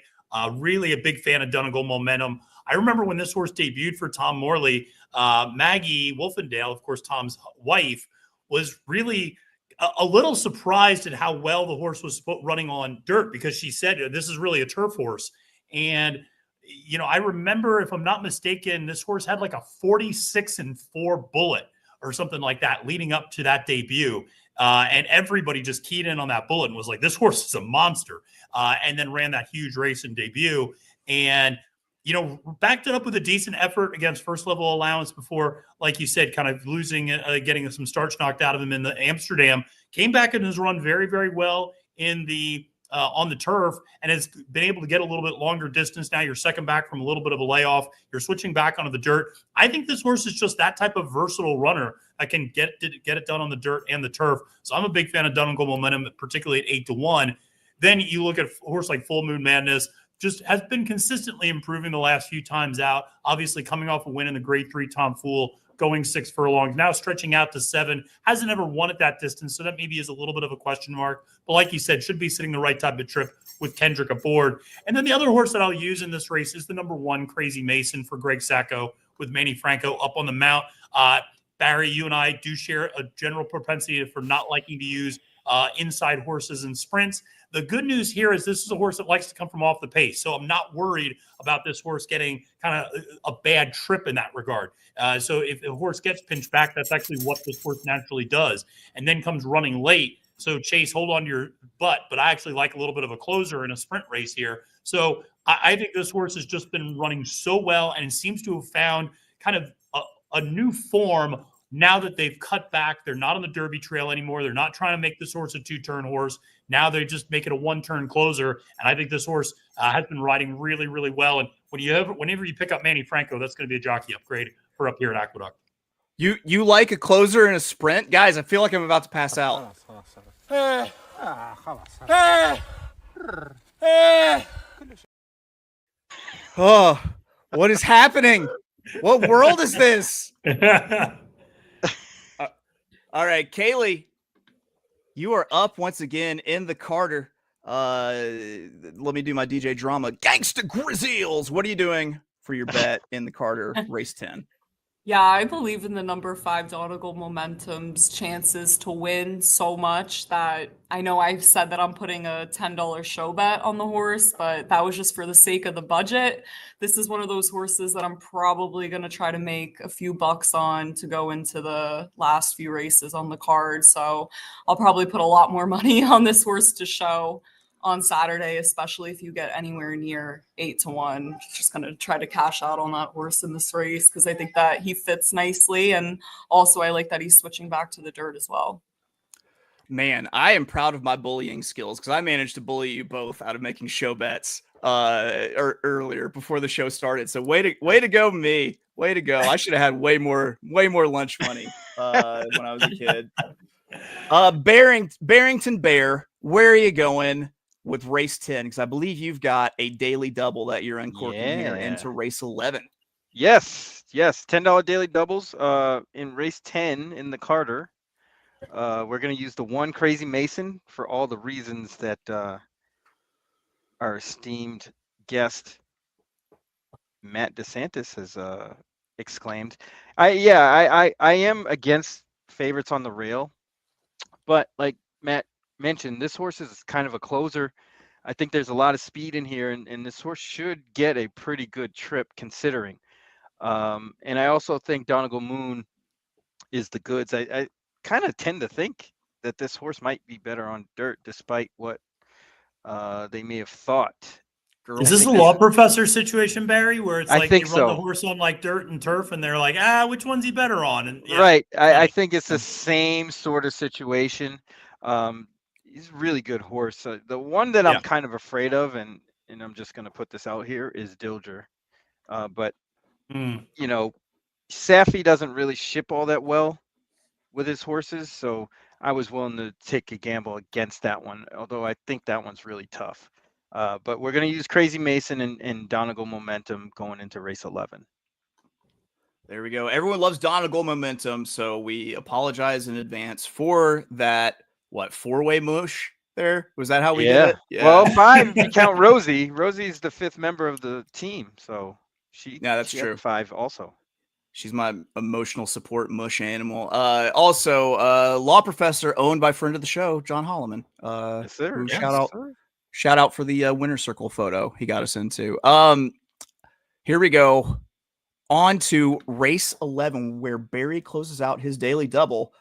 Really a big fan of Dunkle Momentum. I remember when this horse debuted for Tom Morley, Maggie Wolfendale, of course, Tom's wife, was really a little surprised at how well the horse was running on dirt because she said, this is really a turf horse. And, I remember, if I'm not mistaken, this horse had like a 46-4 bullet or something like that leading up to that debut. And everybody just keyed in on that bullet and was like, this horse is a monster. And then ran that huge race in debut. And, backed it up with a decent effort against first level Allowance before, like you said, kind of losing, getting some starch knocked out of him in the Amsterdam. Came back and has run very, very well in the on the turf and has been able to get a little bit longer distance. Now you're second back from a little bit of a layoff. You're switching back onto the dirt. I think this horse is just that type of versatile runner that can get it done on the dirt and the turf. So I'm a big fan of Dunkle Momentum, particularly at 8-1. Then you look at a horse like Full Moon Madness, just has been consistently improving the last few times out. Obviously coming off a win in the Grade 3 Tom Fool, going 6 furlongs, now stretching out to 7. Hasn't ever won at that distance, so that maybe is a little bit of a question mark. But like you said, should be sitting the right type of trip with Kendrick aboard. And then the other horse that I'll use in this race is the number 1, Crazy Mason, for Greg Sacco with Manny Franco up on the mount. Barry, you and I do share a general propensity for not liking to use inside horses in sprints. The good news here is this is a horse that likes to come from off the pace. So I'm not worried about this horse getting kind of a bad trip in that regard. So if a horse gets pinched back, that's actually what this horse naturally does. And then comes running late. So Chase, hold on to your butt. But I actually like a little bit of a closer in a sprint race here. So I think this horse has just been running so well and seems to have found kind of a new form. Now that they've cut back, they're not on the Derby trail anymore. They're not trying to make this horse a 2-turn horse. Now they just make it a 1-turn closer. And I think this horse has been riding really, really well. And whenever you pick up Manny Franco, that's going to be a jockey upgrade for up here at Aqueduct. You like a closer in a sprint? Guys, I feel like I'm about to pass out. Oh, what is happening? What world is this? All right, Kaylie, you are up once again in the Carter. Let me do my DJ drama. Gangsta Grizzles. What are you doing for your bet in the Carter race 10? Yeah, I believe in the number 5 Dunkle Momentum's chances to win so much that I know I've said that I'm putting a $10 show bet on the horse, but that was just for the sake of the budget. This is one of those horses that I'm probably going to try to make a few bucks on to go into the last few races on the card. So I'll probably put a lot more money on this horse to show on Saturday, especially if you get anywhere near 8-1. Just going to try to cash out on that horse in this race because I think that he fits nicely. And also I like that he's switching back to the dirt as well. Man, I am proud of my bullying skills because I managed to bully you both out of making show bets earlier before the show started. So way to go, me. Way to go. I should have had way more lunch money when I was a kid. Barrington Bear, where are you going with race 10? Because I believe you've got a daily double that you're uncorking here into race 11. Yes. $10 daily doubles in race 10 in the Carter. We're going to use the 1 Crazy Mason for all the reasons that our esteemed guest Matt DeSantis has exclaimed. I am against favorites on the rail, but like Matt mentioned, this horse is kind of a closer. I think there's a lot of speed in here, and this horse should get a pretty good trip considering. And I also think Donegal Moon is the goods. I kind of tend to think that this horse might be better on dirt, despite what they may have thought. Is this a law professor situation, Barry, where it's I like think you run the so. horse on like dirt and turf, and they're like, which one's he better on? And yeah, Right. I think it's the same sort of situation. He's a really good horse. The one that I'm kind of afraid of, and I'm just going to put this out here, is Dilger. But, you know, Safi doesn't really ship all that well with his horses, so I was willing to take a gamble against that one, although I think that one's really tough. But we're going to use Crazy Mason and Donegal Momentum going into race 11. There we go. Everyone loves Donegal Momentum, so we apologize in advance for that. What, 4-way mush there? Was that how we did it? Yeah. Well, 5 if you count Rosie. Rosie's the 5th member of the team, so that's she true. had 5 also. She's my emotional support mush animal. Also, law professor owned by friend of the show, John Holloman. Yes, sir. Shout out for the winner circle photo he got us into. Here we go. On to race 11, where Barry closes out his daily double,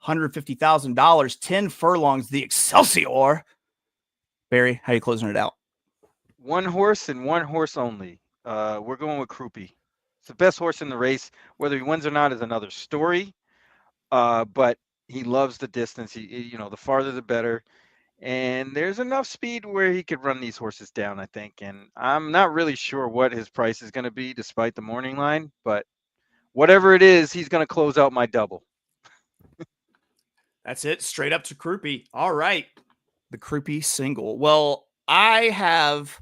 $150,000, 10 furlongs, the Excelsior. Barry, how you closing it out? One horse and one horse only. We're going with Croupy. It's the best horse in the race. Whether he wins or not is another story. But he loves the distance. The farther the better. And there's enough speed where he could run these horses down, I think. And I'm not really sure what his price is going to be, despite the morning line. But whatever it is, he's going to close out my double. That's it. Straight up to Croupy. All right. The Croupy single. Well, I have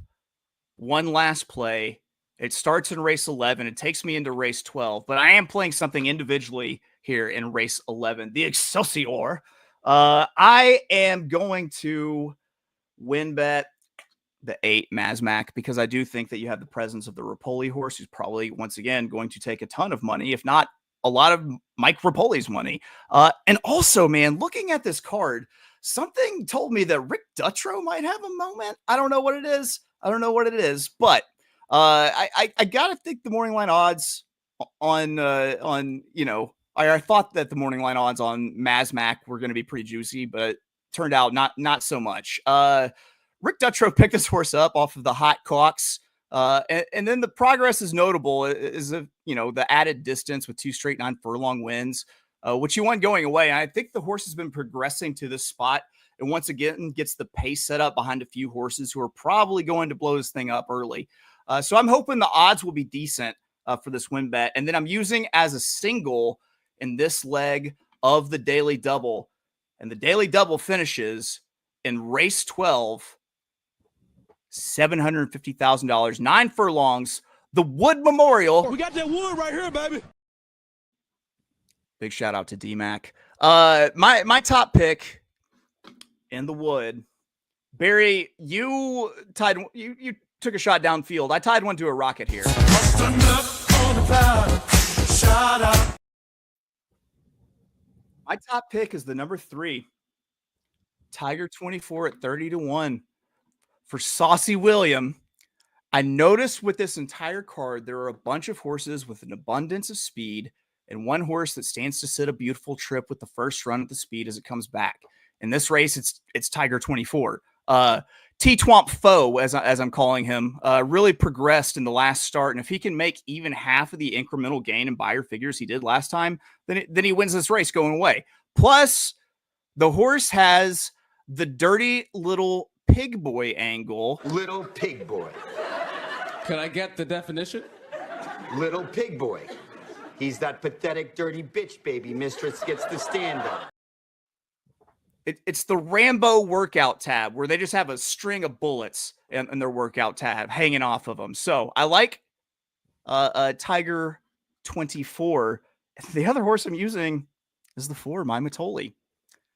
one last play. It starts in race 11. It takes me into race 12. But I am playing something individually here in race 11. The Excelsior. I am going to win bet the 8 Mazmac because I do think that you have the presence of the Rapoli horse, who's probably once again going to take a ton of money, if not a lot of Mike Rapoli's money. And also, man, looking at this card, something told me that Rick Dutrow might have a moment. I don't know what it is, but I gotta think the morning line odds on I thought that the morning line odds on Mazmac were going to be pretty juicy, but it turned out not so much. Rick Dutrow picked this horse up off of the Hot Cox, and then the progress is notable. Is the added distance with 2 straight 9 furlong wins, which he won going away. And I think the horse has been progressing to this spot, and once again gets the pace set up behind a few horses who are probably going to blow this thing up early. So I'm hoping the odds will be decent for this win bet, and then I'm using as a single in this leg of the daily double. And the daily double finishes in race 12, $750,000, 9 furlongs, the Wood Memorial. We got that wood right here, baby. Big shout out to D-Mac. My top pick in the Wood. Barry, you took a shot downfield. I tied one to a rocket here. My top pick is the number 3, Tiger 24 at 30-1 for Saucy William. I noticed with this entire card, there are a bunch of horses with an abundance of speed and one horse that stands to sit a beautiful trip with the first run at the speed as it comes back. In this race, it's Tiger 24. T-Twomp Foe, as I'm calling him, really progressed in the last start. And if he can make even half of the incremental gain in buyer figures he did last time, then he wins this race going away. Plus, the horse has the dirty little pig boy angle. Little pig boy. Can I get the definition? Little pig boy. He's that pathetic, dirty bitch baby mistress gets to stand up. It's the Rambo workout tab where they just have a string of bullets in their workout tab hanging off of them. So I like Tiger 24. The other horse I'm using is the 4, My Matoli.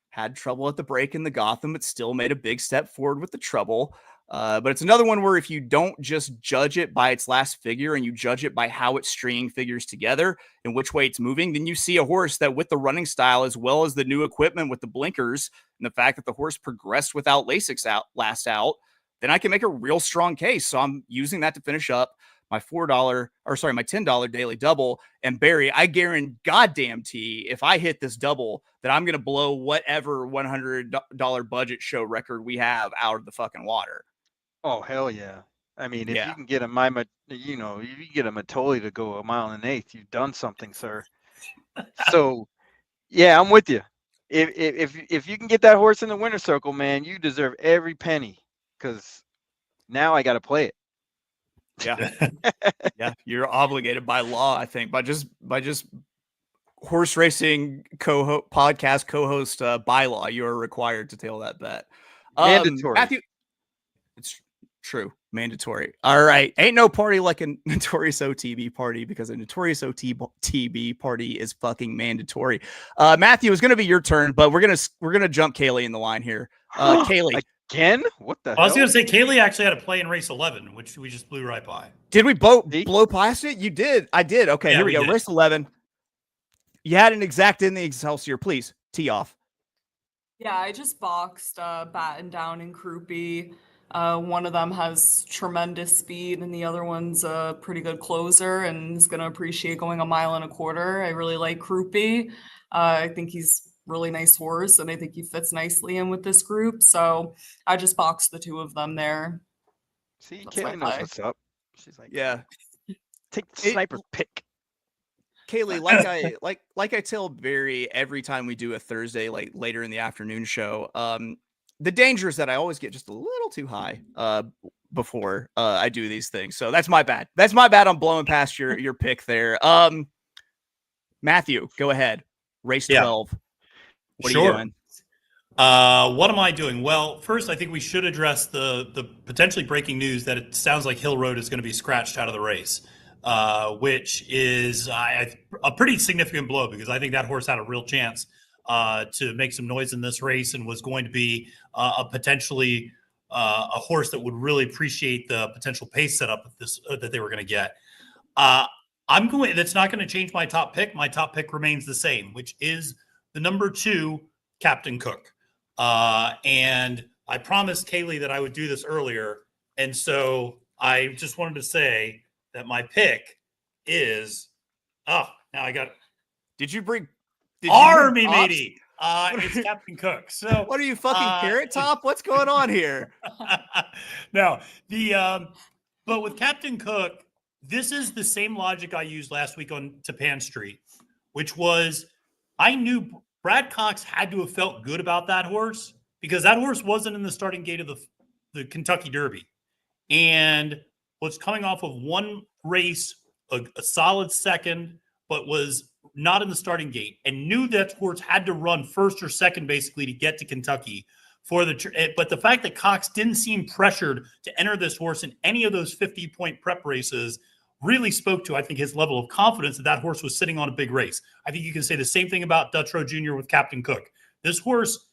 Had trouble at the break in the Gotham, but still made a big step forward with the trouble. But it's another one where if you don't just judge it by its last figure and you judge it by how it's stringing figures together and which way it's moving, then you see a horse that with the running style, as well as the new equipment with the blinkers and the fact that the horse progressed without Lasix last out, then I can make a real strong case. So I'm using that to finish up my my $10 daily double. And Barry, I guarantee goddamn if I hit this double, that I'm going to blow whatever $100 budget show record we have out of the fucking water. Oh, hell yeah. I mean, if you can get a if you can get a Matoli to go 1 1/8, you've done something, sir. So, yeah, I'm with you. If you can get that horse in the winner's circle, man, you deserve every penny, because now I got to play it. Yeah. Yeah. You're obligated by law, I think, by just horse racing podcast co-host bylaw, you are required to tail that bet. Mandatory. Matthew, it's true. Mandatory. All right. Ain't no party like a Notorious OTB party, because a Notorious OTB party is fucking mandatory. Matthew, it's going to be your turn, but we're going to jump Kaylie in the line here. Kaylie. Again? What the hell? I was going to say, Kaylie actually had a play in race 11, which we just blew right by. Did we blow past it? You did. I did. Okay, yeah, here we go. Did. Race 11. You had an exact in the Excelsior. Please, tee off. Yeah, I just boxed Batten Down and Croupy. One of them has tremendous speed, and the other one's a pretty good closer and is going to appreciate going 1.25 miles. I really like Croupy. I think he's really nice horse, and I think he fits nicely in with this group. So I just boxed the two of them there. See, Kaylie knows what's up. She's like, yeah, take the sniper pick. Kaylie, like I tell Barry every time we do a Thursday, like later in the afternoon show, the danger is that I always get just a little too high before I do these things. So that's my bad. That's my bad. I'm blowing past your pick there. Matthew, go ahead. Race 12. What are you doing? What am I doing? Well, first, I think we should address the potentially breaking news that it sounds like Hill Road is going to be scratched out of the race, which is a pretty significant blow, because I think that horse had a real chance to make some noise in this race and was going to be a potentially a horse that would really appreciate the potential pace setup of this that they were going to get. That's not going to change my top pick. My top pick remains the same, which is the number 2, Captain Cook. And I promised Kaylie that I would do this earlier. And so I just wanted to say that my pick is, now I got it. Did you bring Army matey? It's Captain Cook. So what are you, fucking Carrot Top? What's going on here? No, but with Captain Cook, this is the same logic I used last week on Tapan Street, which was, I knew Brad Cox had to have felt good about that horse, because that horse wasn't in the starting gate of the Kentucky Derby, and was coming off of one race, a solid second, but was not in the starting gate, and knew that horse had to run first or second basically to get to Kentucky but the fact that Cox didn't seem pressured to enter this horse in any of those 50-point prep races really spoke to, I think, his level of confidence that horse was sitting on a big race. I think you can say the same thing about Dutrow Jr. with Captain Cook. This horse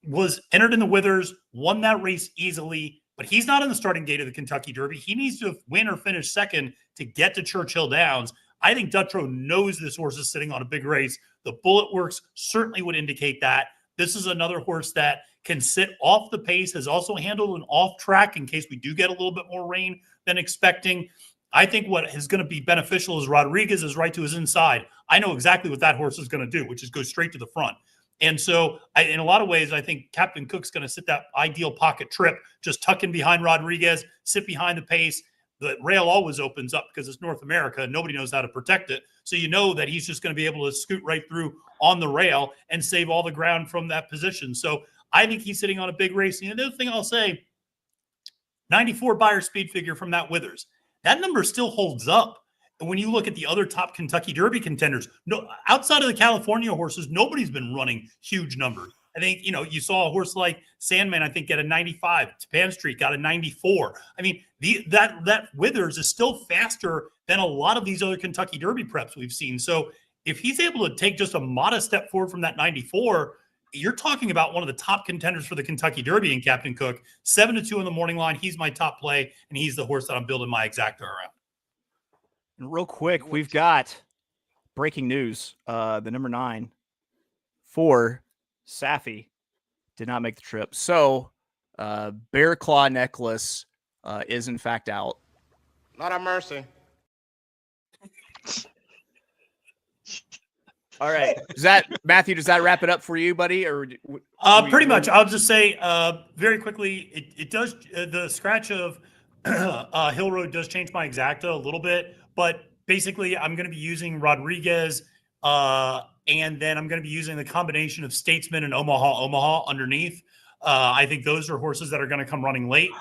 was entered in the Withers, won that race easily, but he's not in the starting gate of the Kentucky Derby. He needs to win or finish second to get to Churchill Downs. I think Dutrow knows this horse is sitting on a big race. The bullet works certainly would indicate that. This is another horse that can sit off the pace, has also handled an off track in case we do get a little bit more rain than expecting. I think what is going to be beneficial is Rodriguez is right to his inside. I know exactly what that horse is going to do, which is go straight to the front. And so in a lot of ways, I think Captain Cook's going to sit that ideal pocket trip, just tuck in behind Rodriguez, sit behind the pace. The rail always opens up because it's North America and nobody knows how to protect it. So you know that he's just going to be able to scoot right through on the rail and save all the ground from that position. So I think he's sitting on a big race. And the other thing I'll say, 94 buyer speed figure from that Withers. That number still holds up. And when you look at the other top Kentucky Derby contenders, no, outside of the California horses, nobody's been running huge numbers. I think, you saw a horse like Sandman, I think, get a 95. Tapan Street got a 94. I mean, that Withers is still faster than a lot of these other Kentucky Derby preps we've seen. So if he's able to take just a modest step forward from that 94, you're talking about one of the top contenders for the Kentucky Derby in Captain Cook. 7-2 in the morning line. He's my top play, and he's the horse that I'm building my exacta around. And real quick, we've got breaking news. The number 9 for Safi did not make the trip. So Bear Claw Necklace is in fact out. Not a mercy. All right. Matthew, does that wrap it up for you, buddy? Or pretty much. I'll just say very quickly, it does the scratch of Hill Road does change my exacta a little bit, but basically I'm going to be using Rodriguez and then I'm going to be using the combination of Statesman and Omaha underneath. I think those are horses that are going to come running late.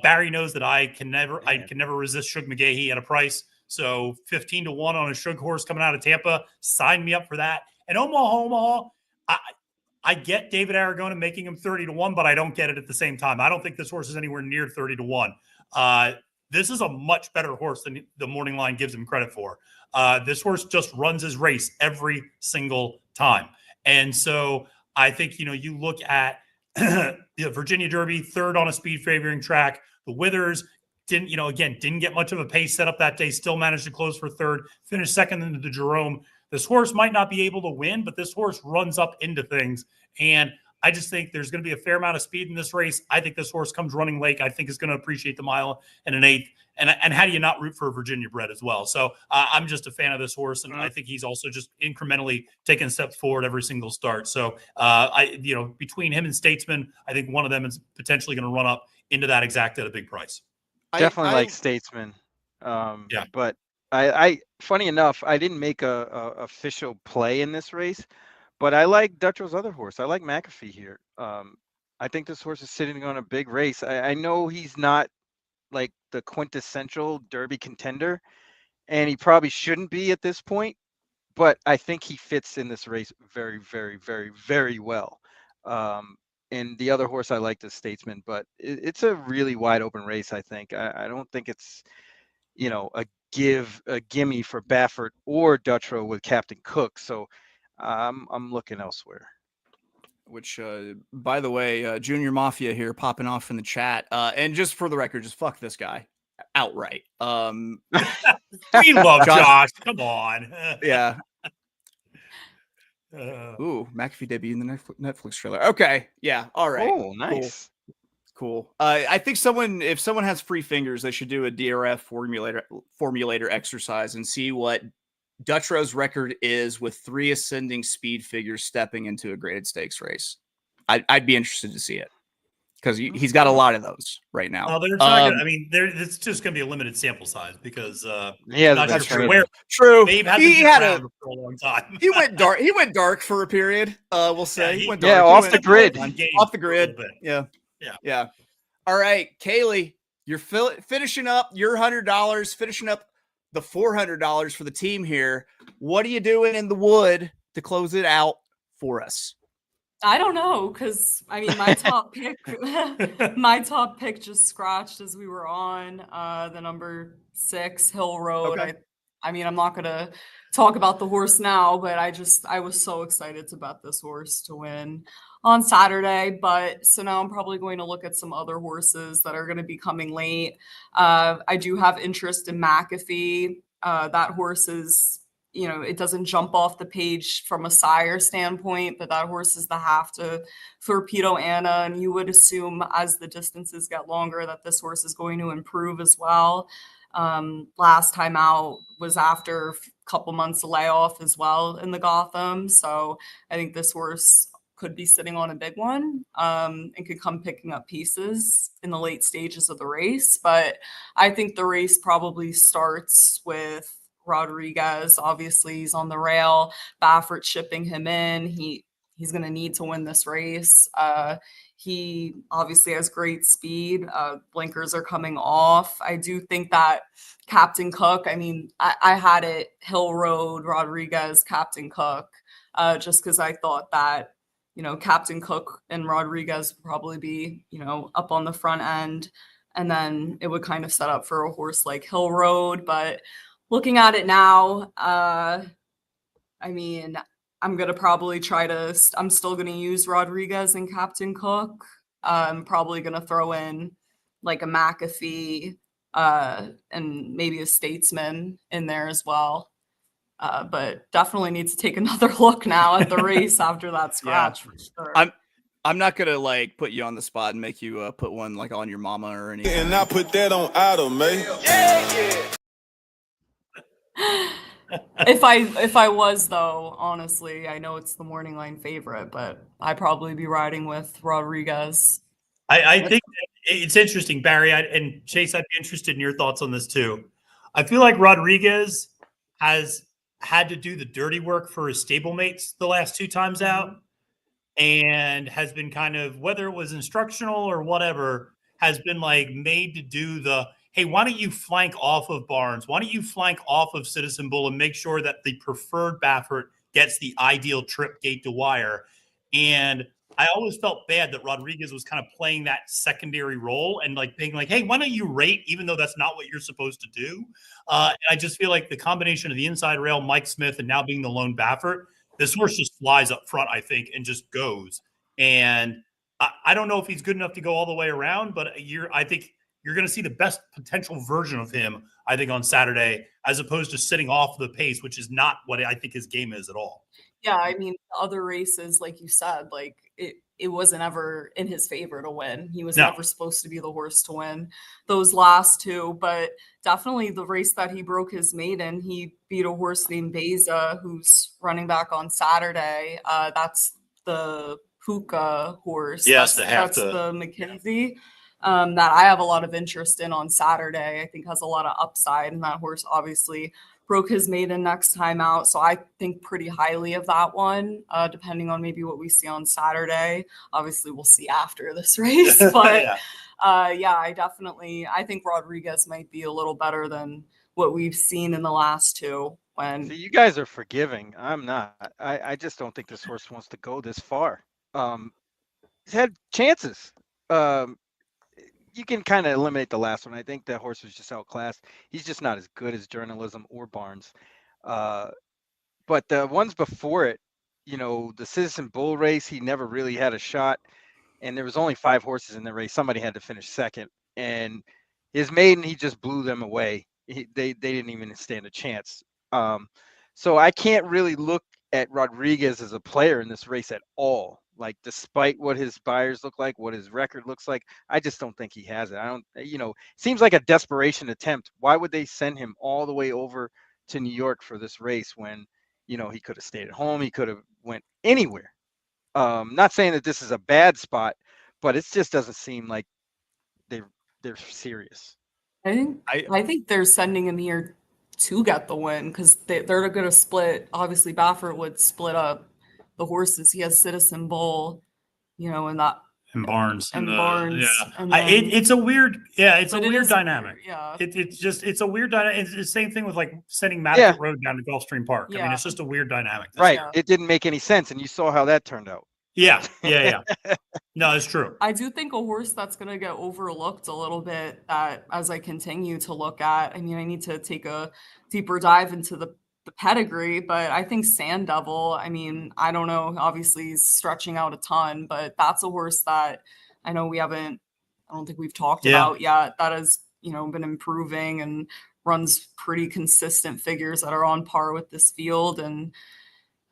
Barry knows that I can never resist Shug McGahee at a price. So 15-1 on a Shug horse coming out of Tampa. Sign me up for that. And Omaha, I get David Aragona making him 30-1, but I don't get it at the same time. I don't think this horse is anywhere near 30-1. This is a much better horse than the morning line gives him credit for. This horse just runs his race every single time. And so I think, you look at the Virginia Derby, third on a speed favoring track. The Withers didn't get much of a pace set up that day, still managed to close for third, finished second into the Jerome. This horse might not be able to win, but this horse runs up into things. And I just think there's going to be a fair amount of speed in this race. I think this horse comes running late. I think it's going to appreciate the mile and an eighth. And how do you not root for a Virginia bred as well? So I'm just a fan of this horse, and I think he's also just incrementally taking steps forward every single start. So between him and Statesman, I think one of them is potentially going to run up into that exact at a big price. Definitely like Statesman. But I funny enough, I didn't make a official play in this race, but I like Dutro's other horse. I like McAfee here. I think this horse is sitting on a big race. I know he's not like the quintessential Derby contender, and he probably shouldn't be at this point, but I think he fits in this race very, very, very, very well. And the other horse I like is Statesman, but it's a really wide open race. I think I don't think it's a gimme for Baffert or Dutro with Captain Cook. So I'm looking elsewhere. Which, by the way, Junior Mafia here popping off in the chat. And just for the record, just fuck this guy outright. We love Josh. Come on. Yeah. Ooh, McAfee debut in the Netflix trailer. Okay. Yeah. All right. Oh, nice. Cool. I think if someone has free fingers, they should do a DRF formulator exercise and see what Dutro's record is with 3 ascending speed figures stepping into a graded stakes race. I'd be interested to see it because he's got a lot of those right now. It's just going to be a limited sample size because that's true. They've had for a long time. He went dark. He went dark for a period. We'll say he went dark. Off the grid. Off the grid. Yeah. All right, Kaylie, you're finishing up your $100, finishing up the $400 for the team here. What are you doing in the wood to close it out for us? I don't know, because my top pick just scratched as we were on the number 6 Hill Road. Okay. I'm not gonna talk about the horse now, but I was so excited to bet this horse to win on Saturday. But so now I'm probably going to look at some other horses that are going to be coming late. I do have interest in McAfee. That horse is, it doesn't jump off the page from a sire standpoint, but that horse is the half to Torpedo Anna. And you would assume as the distances get longer that this horse is going to improve as well. Last time out was after a couple months of layoff as well in the Gotham. So I think this horse could be sitting on a big one and could come picking up pieces in the late stages of the race. But I think the race probably starts with Rodriguez. Obviously, he's on the rail. Baffert shipping him in. He's going to need to win this race. He obviously has great speed. Blinkers are coming off. I do think that Captain Cook, I had it Hill Road, Rodriguez, Captain Cook, just because I thought that, Captain Cook and Rodriguez would probably be, up on the front end. And then it would kind of set up for a horse like Hill Road. But looking at it now, I'm gonna probably I'm still gonna use Rodriguez and Captain Cook. I'm probably gonna throw in like a McAfee and maybe a Statesman in there as well. But definitely need to take another look now at the race after that scratch for sure. I'm not gonna like put you on the spot and make you put one like on your mama or anything. And I put that on Adam, man. If I was though, honestly, I know it's the morning line favorite, but I'd probably be riding with Rodriguez. I think it's interesting, Barry, and Chase, I'd be interested in your thoughts on this too. I feel like Rodriguez has had to do the dirty work for his stablemates the last 2 times out, and has been kind of, whether it was instructional or whatever, has been like made to do the, hey, why don't you flank off of Barnes? Why don't you flank off of Citizen Bull and make sure that the preferred Baffert gets the ideal trip gate to wire? And I always felt bad that Rodriguez was kind of playing that secondary role and like being like, hey, why don't you rate, even though that's not what you're supposed to do? And I just feel like the combination of the inside rail, Mike Smith, and now being the lone Baffert, this horse just flies up front, I think, and just goes. And I don't know if he's good enough to go all the way around, but I think you're going to see the best potential version of him, I think, on Saturday, as opposed to sitting off the pace, which is not what I think his game is at all. Yeah, I mean, other races, like you said, like it wasn't ever in his favor to win. He was never supposed to be the horse to win those last 2, but definitely the race that he broke his maiden, he beat a horse named Beza, who's running back on Saturday. That's the Puka horse. Yes, that's the McKinsey that I have a lot of interest in on Saturday. I think has a lot of upside, and that horse obviously broke his maiden next time out. So I think pretty highly of that one, depending on maybe what we see on Saturday. Obviously, we'll see after this race. But I think Rodriguez might be a little better than what we've seen in the last 2. See, you guys are forgiving. I'm not. I just don't think this horse wants to go this far. He's had chances. You can kind of eliminate the last one. I think that horse was just outclassed. He's just not as good as Journalism or Barnes. But the ones before it, the Citizen Bull race, he never really had a shot. And there was only 5 horses in the race. Somebody had to finish second. And his maiden, he just blew them away. They didn't even stand a chance. So I can't really look at Rodriguez as a player in this race at all. Like, despite what his buyers look like, what his record looks like, I just don't think he has it. Seems like a desperation attempt. Why would they send him all the way over to New York for this race when, he could have stayed at home. He could have went anywhere. Not saying that this is a bad spot, but it just doesn't seem like they're serious. I think they're sending him here to get the win, because they're going to split. Obviously, Baffert would split up the horses. He has Citizen Bull, and Barnes and Barnes. Yeah, and then, it's a weird, it's a weird dynamic. Weird, yeah, it's a weird dynamic. It's the same thing with like sending Madison Road down to Gulfstream Park. I mean, it's just a weird dynamic. Right. It didn't make any sense, and you saw how that turned out. Yeah. No, it's true. I do think a horse that's going to get overlooked a little bit, that as I continue to look at, I mean, I need to take a deeper dive into the pedigree, but I think Sand Devil, I mean, I don't know, obviously he's stretching out a ton, but that's a horse that I know I don't think we've talked about yet, that has, been improving and runs pretty consistent figures that are on par with this field. And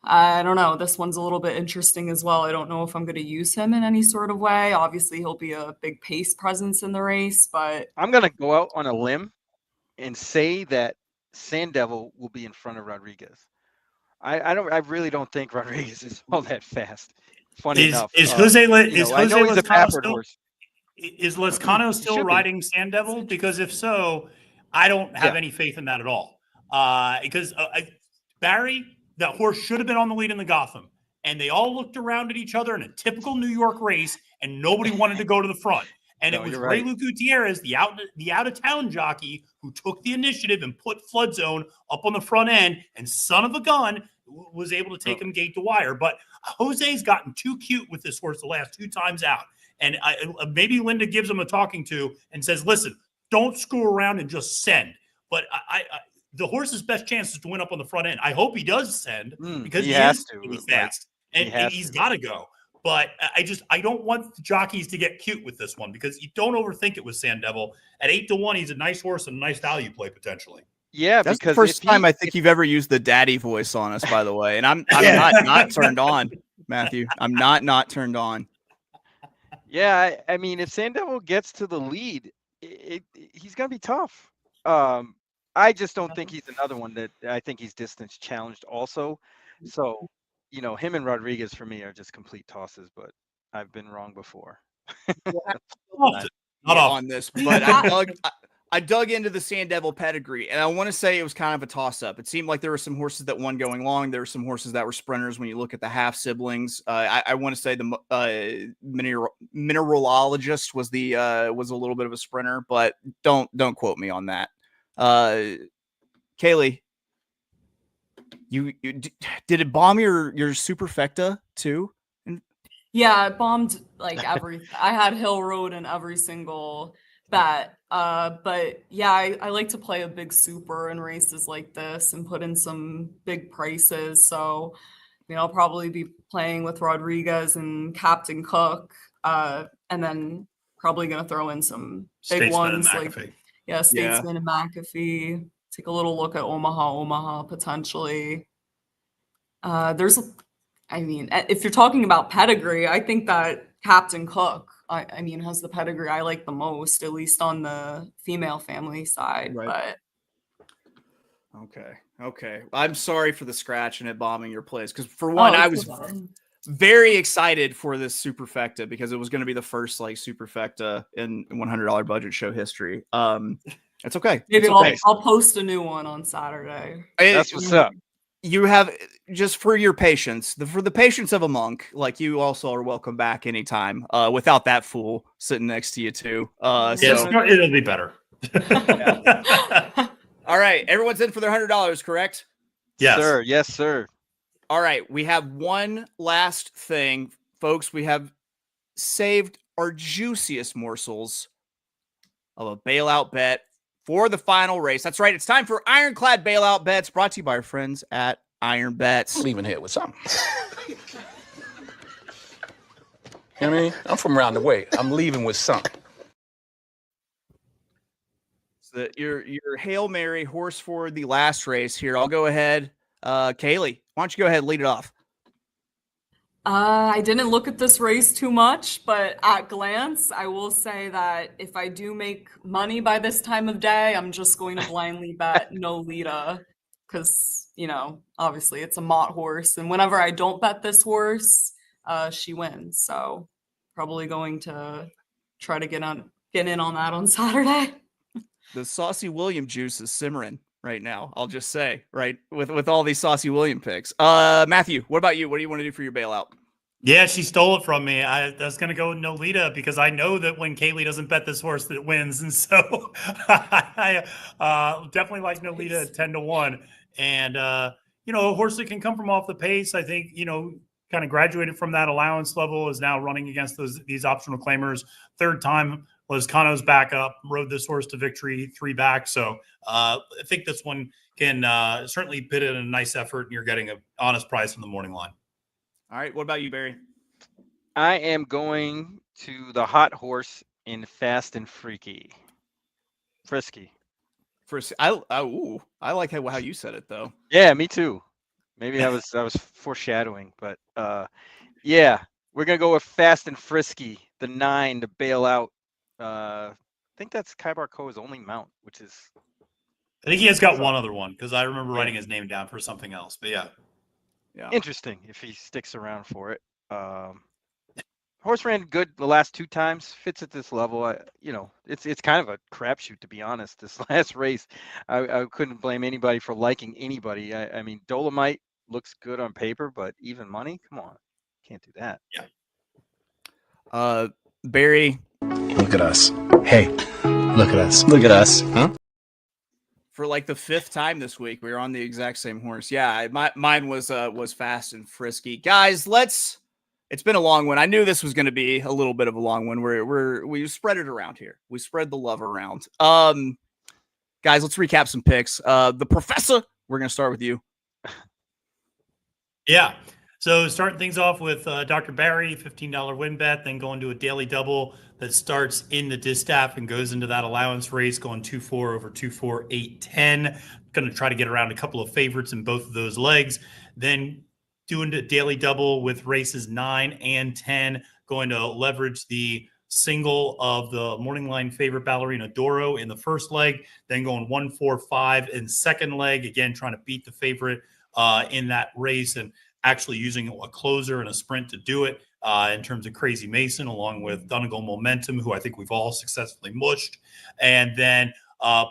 I don't know, this one's a little bit interesting as well. I don't know if I'm going to use him in any sort of way. Obviously, he'll be a big pace presence in the race, but I'm going to go out on a limb and say that Sand Devil will be in front of Rodriguez. I really don't think Rodriguez is all that fast. Funny enough. Is Lezcano still riding Sand Devil? Because if so, I don't have any faith in that at all. Because Barry, that horse should have been on the lead in the Gotham, and they all looked around at each other in a typical New York race, and nobody wanted to go to the front. And it was Ray Luke Gutierrez, the out-of-town jockey, who took the initiative and put Flood Zone up on the front end, and son of a gun was able to take him gate to wire. But Jose's gotten too cute with this horse the last 2 times out. And maybe Linda gives him a talking to and says, listen, don't screw around and just send. But the horse's best chance is to win up on the front end. I hope he does ascend because he he has is to, really like, fast and he's got to go. But I don't want the jockeys to get cute with this one because you don't overthink it with Sand Devil. At 8-1, he's a nice horse and a nice value play potentially. Yeah, that's because the first time I think you've ever used the daddy voice on us, by the way. And I'm not turned on, Matthew. I'm not turned on. Yeah, I mean, if Sand Devil gets to the lead, he's going to be tough. I just don't think he's another one that I think he's distance challenged also. So, you know, him and Rodriguez for me are just complete tosses, but I've been wrong before. Not on this, but I dug into the Sand Devil pedigree, and I want to say it was kind of a toss-up. It seemed like there were some horses that won going long. There were some horses that were sprinters when you look at the half siblings. I want to say the mineralologist was was a little bit of a sprinter, but don't quote me on that. Kaylie, you did it bomb your superfecta too? Yeah, it bombed like everything. I had Hill Road in every single bet. But yeah, I like to play a big super in races like this and put in some big prices. So, I'll probably be playing with Rodriguez and Captain Cook. And then probably going to throw in some big ones like Statesman and McAfee. Take a little look at Omaha potentially. If you're talking about pedigree, I think that Captain Cook, has the pedigree I like the most, at least on the female family side. Right. But okay. I'm sorry for the scratch and it bombing your plays because for one, I was very excited for this superfecta because it was going to be the first like superfecta in $100 budget show history. It's okay. Maybe it's okay. I'll post a new one on Saturday. That's what's up. You have just for your patience, for the patience of a monk, like you also are welcome back anytime. Without that fool sitting next to you too. It'll be better. All right, everyone's in for their $100, correct? Yes, sir. Yes, sir. All right, we have one last thing, folks. We have saved our juiciest morsels of a bailout bet for the final race. That's right. It's time for Ironclad Bailout Bets, brought to you by our friends at NYRABets. I'm leaving here with something. You know what I mean? I'm from around the way. I'm leaving with something. So your Hail Mary horse for the last race here. I'll go ahead. Kaylie, why don't you go ahead and lead it off? I didn't look at this race too much, but at glance, I will say that if I do make money by this time of day, I'm just going to blindly bet Nolita because, obviously it's a Mott horse. And whenever I don't bet this horse, she wins. So probably going to try to get in on that on Saturday. The Saucy William juice is simmering right now. I'll just say, right, with all these Saucy William picks. Matthew, what about you? What do you want to do for your bailout? Yeah, she stole it from me. I was going to go with Nolita because I know that when Kaylie doesn't bet this horse, that it wins. And so I definitely like Nolita at 10-1. And, a horse that can come from off the pace, I think, kind of graduated from that allowance level, is now running against these optional claimers. Third time was Kano's backup, rode this horse to victory, 3 back. So I think this one can certainly put in a nice effort, and you're getting an honest price in the morning line. All right. What about you, Barry? I am going to the hot horse in Fast and Frisky. I like how you said it though. Yeah, me too. Maybe I was foreshadowing, but yeah, we're gonna go with Fast and Frisky, the 9 to bail out. I think that's Kybar Ko's only mount, which is. I think he has got one other one because I remember writing his name down for something else. But yeah. Interesting if he sticks around for it. Horse ran good the last 2 times. Fits at this level. It's kind of a crapshoot to be honest. This last race, I couldn't blame anybody for liking anybody. I mean, Dolomite looks good on paper, but even money, come on, can't do that. Yeah. Barry, look at us. Hey, look at us. Look at us, huh? For like the 5th time this week, we were on the exact same horse. Yeah, mine was Fast and Frisky. Guys, it's been a long one. I knew this was going to be a little bit of a long one. We spread it around here. We spread the love around. guys, let's recap some picks. The Professor, we're going to start with you. Yeah. So starting things off with Dr. Barry, $15 win bet, then going to a daily double that starts in the Distaff and goes into that allowance race, going 2-4 over 2-4, 8-10. Going to try to get around a couple of favorites in both of those legs. Then doing a daily double with races 9 and 10, going to leverage the single of the morning line favorite Ballerina Doro in the first leg, then going 1-4-5 in second leg, again trying to beat the favorite in that race, and actually using a closer and a sprint to do it in terms of Crazy Mason, along with Dunkle Momentum, who I think we've all successfully mushed. And then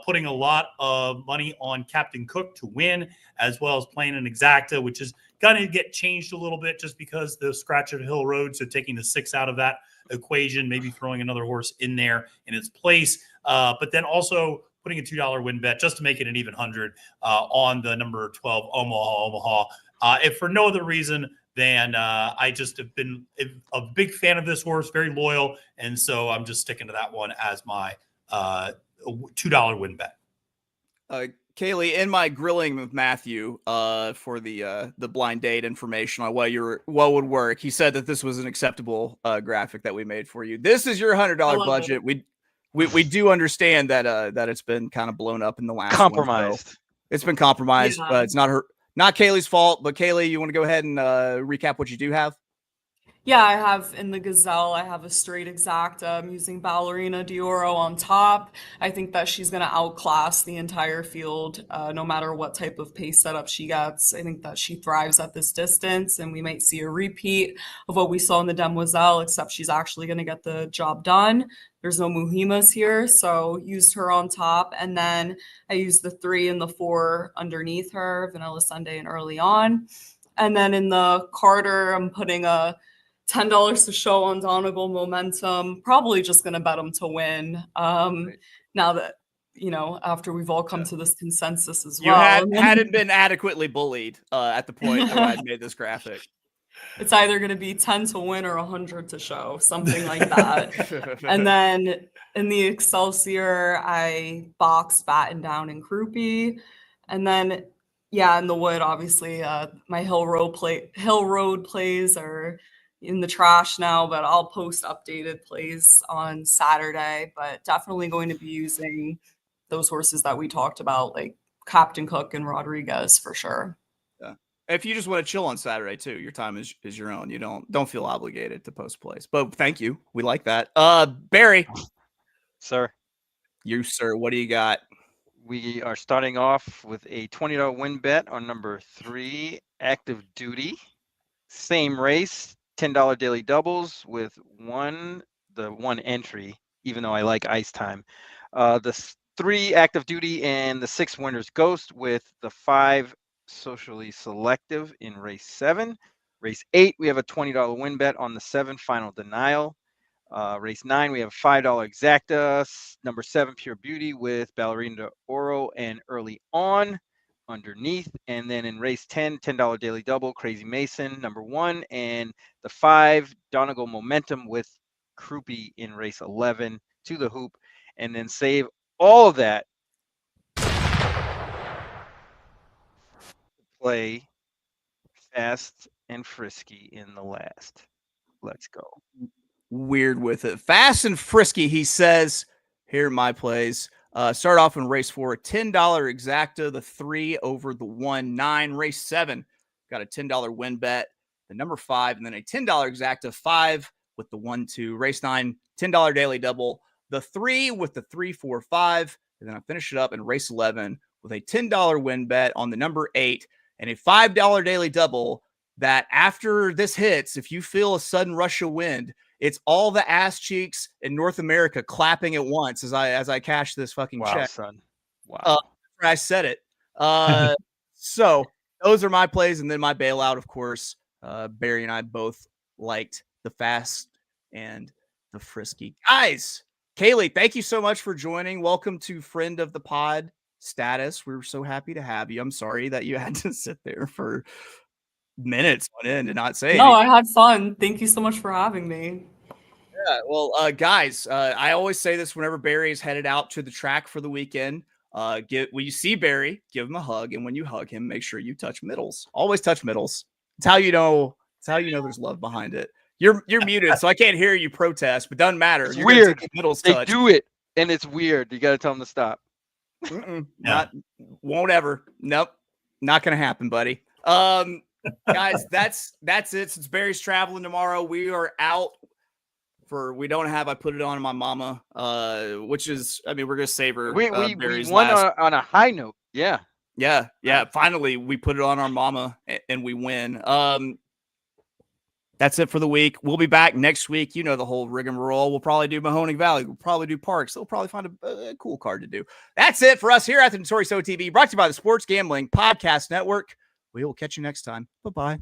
putting a lot of money on Captain Cook to win, as well as playing an exacta, which is going to get changed a little bit just because the scratch at Hill Road. So taking the 6 out of that equation, maybe throwing another horse in there in its place. But then also putting a $2 win bet just to make it an even 100 on the number 12 Omaha. If for no other reason than I just have been a big fan of this horse, very loyal, and so I'm just sticking to that one as my $2 win bet. Kaylie, in my grilling with Matthew for the blind date information on what would work, he said that this was an acceptable graphic that we made for you. This is your $100 budget. We do understand that it's been kind of blown up in the last compromised. One, so it's been compromised. Yeah. It's not Kaylee's fault, but Kaylie, you want to go ahead and recap what you do have? Yeah, I have in the Gazelle, I have a straight exacta. I'm using Ballerina Doro on top. I think that she's going to outclass the entire field, no matter what type of pace setup she gets. I think that she thrives at this distance, and we might see a repeat of what we saw in the Demoiselle, except she's actually going to get the job done. There's no Muhimas here, so used her on top. And then I used the 3 and the 4 underneath her, Vanilla Sunday and Early On. And then in the Carter, I'm putting a $10 to show on Donegal Momentum. Probably just going to bet him to win. Now that, after we've all come to this consensus as well. You hadn't been adequately bullied at the point where I made this graphic. It's either going to be 10 to win or 100 to show, something like that. And then in the Excelsior, I boxed Batten Down and Croupy. And then, in the Wood, obviously, my Hill Road plays are in the trash now, but I'll post updated plays on Saturday. But definitely going to be using those horses that we talked about, like Captain Cook and Rodriguez for sure. Yeah. If you just want to chill on Saturday too, your time is your own. You don't feel obligated to post plays. But thank you. We like that. Barry. Sir. You, sir. What do you got? We are starting off with a $20 win bet on number 3, Active Duty. Same race. $10 daily doubles with the one entry, even though I like Ice Time. The 3 Active Duty and the 6 Winners Ghost with the 5 Socially Selective in race 7. Race 8, we have a $20 win bet on the 7 Final Denial. Race 9, we have a $5 exacta, number 7 Pure Beauty with Ballerina Oro and Early On underneath. And then in race 10, $10 daily double, Crazy Mason, number 1, and the 5 Donegal Momentum with Croupy in race 11 to the hoop, and then save all of that play Fast and Frisky in the last. Let's go. Weird with it. Fast and Frisky, he says. Here are my plays. Start off in race 4, $10 exacta, the 3 over the 1, 9. Race 7, got a $10 win bet, the number 5, and then a $10 exacta, 5 with the 1, 2. Race 9, $10 daily double, the 3 with the 3, 4, 5. And then I finish it up in race 11 with a $10 win bet on the number 8 and a $5 daily double that after this hits, if you feel a sudden rush of wind, it's all the ass cheeks in North America clapping at once as I cash this fucking check. Son. Wow. I said it. So those are my plays. And then my bailout, of course, Barry and I both liked the Fast and the Frisky. Guys, Kaylie, thank you so much for joining. Welcome to Friend of the Pod status. We're so happy to have you. I'm sorry that you had to sit there for minutes on end and not say No, anything. I had fun. Thank you so much for having me. Yeah, well, guys, I always say this whenever Barry is headed out to the track for the weekend. When you see Barry, give him a hug, and when you hug him, make sure you touch middles. Always touch middles. It's how you know. It's how you know there's love behind it. You're muted, so I can't hear you protest, but doesn't matter. It's You're weird. Middles They touch. do it, and it's weird. You got to tell them to stop. Won't ever. Nope, not gonna happen, buddy. Guys, that's it. Since Barry's traveling tomorrow, we are out. I put it on my mama, which is, I mean, we're gonna save her. We Barry's won last. on a high note. Yeah. Finally, we put it on our mama and we win. That's it for the week. We'll be back next week. You know the whole rigmarole. We'll probably do Mahoning Valley. We'll probably do Parks. They'll probably find a cool card to do. That's it for us here at the Notorious OTB, brought to you by the Sports Gambling Podcast Network. We will catch you next time. Bye-bye.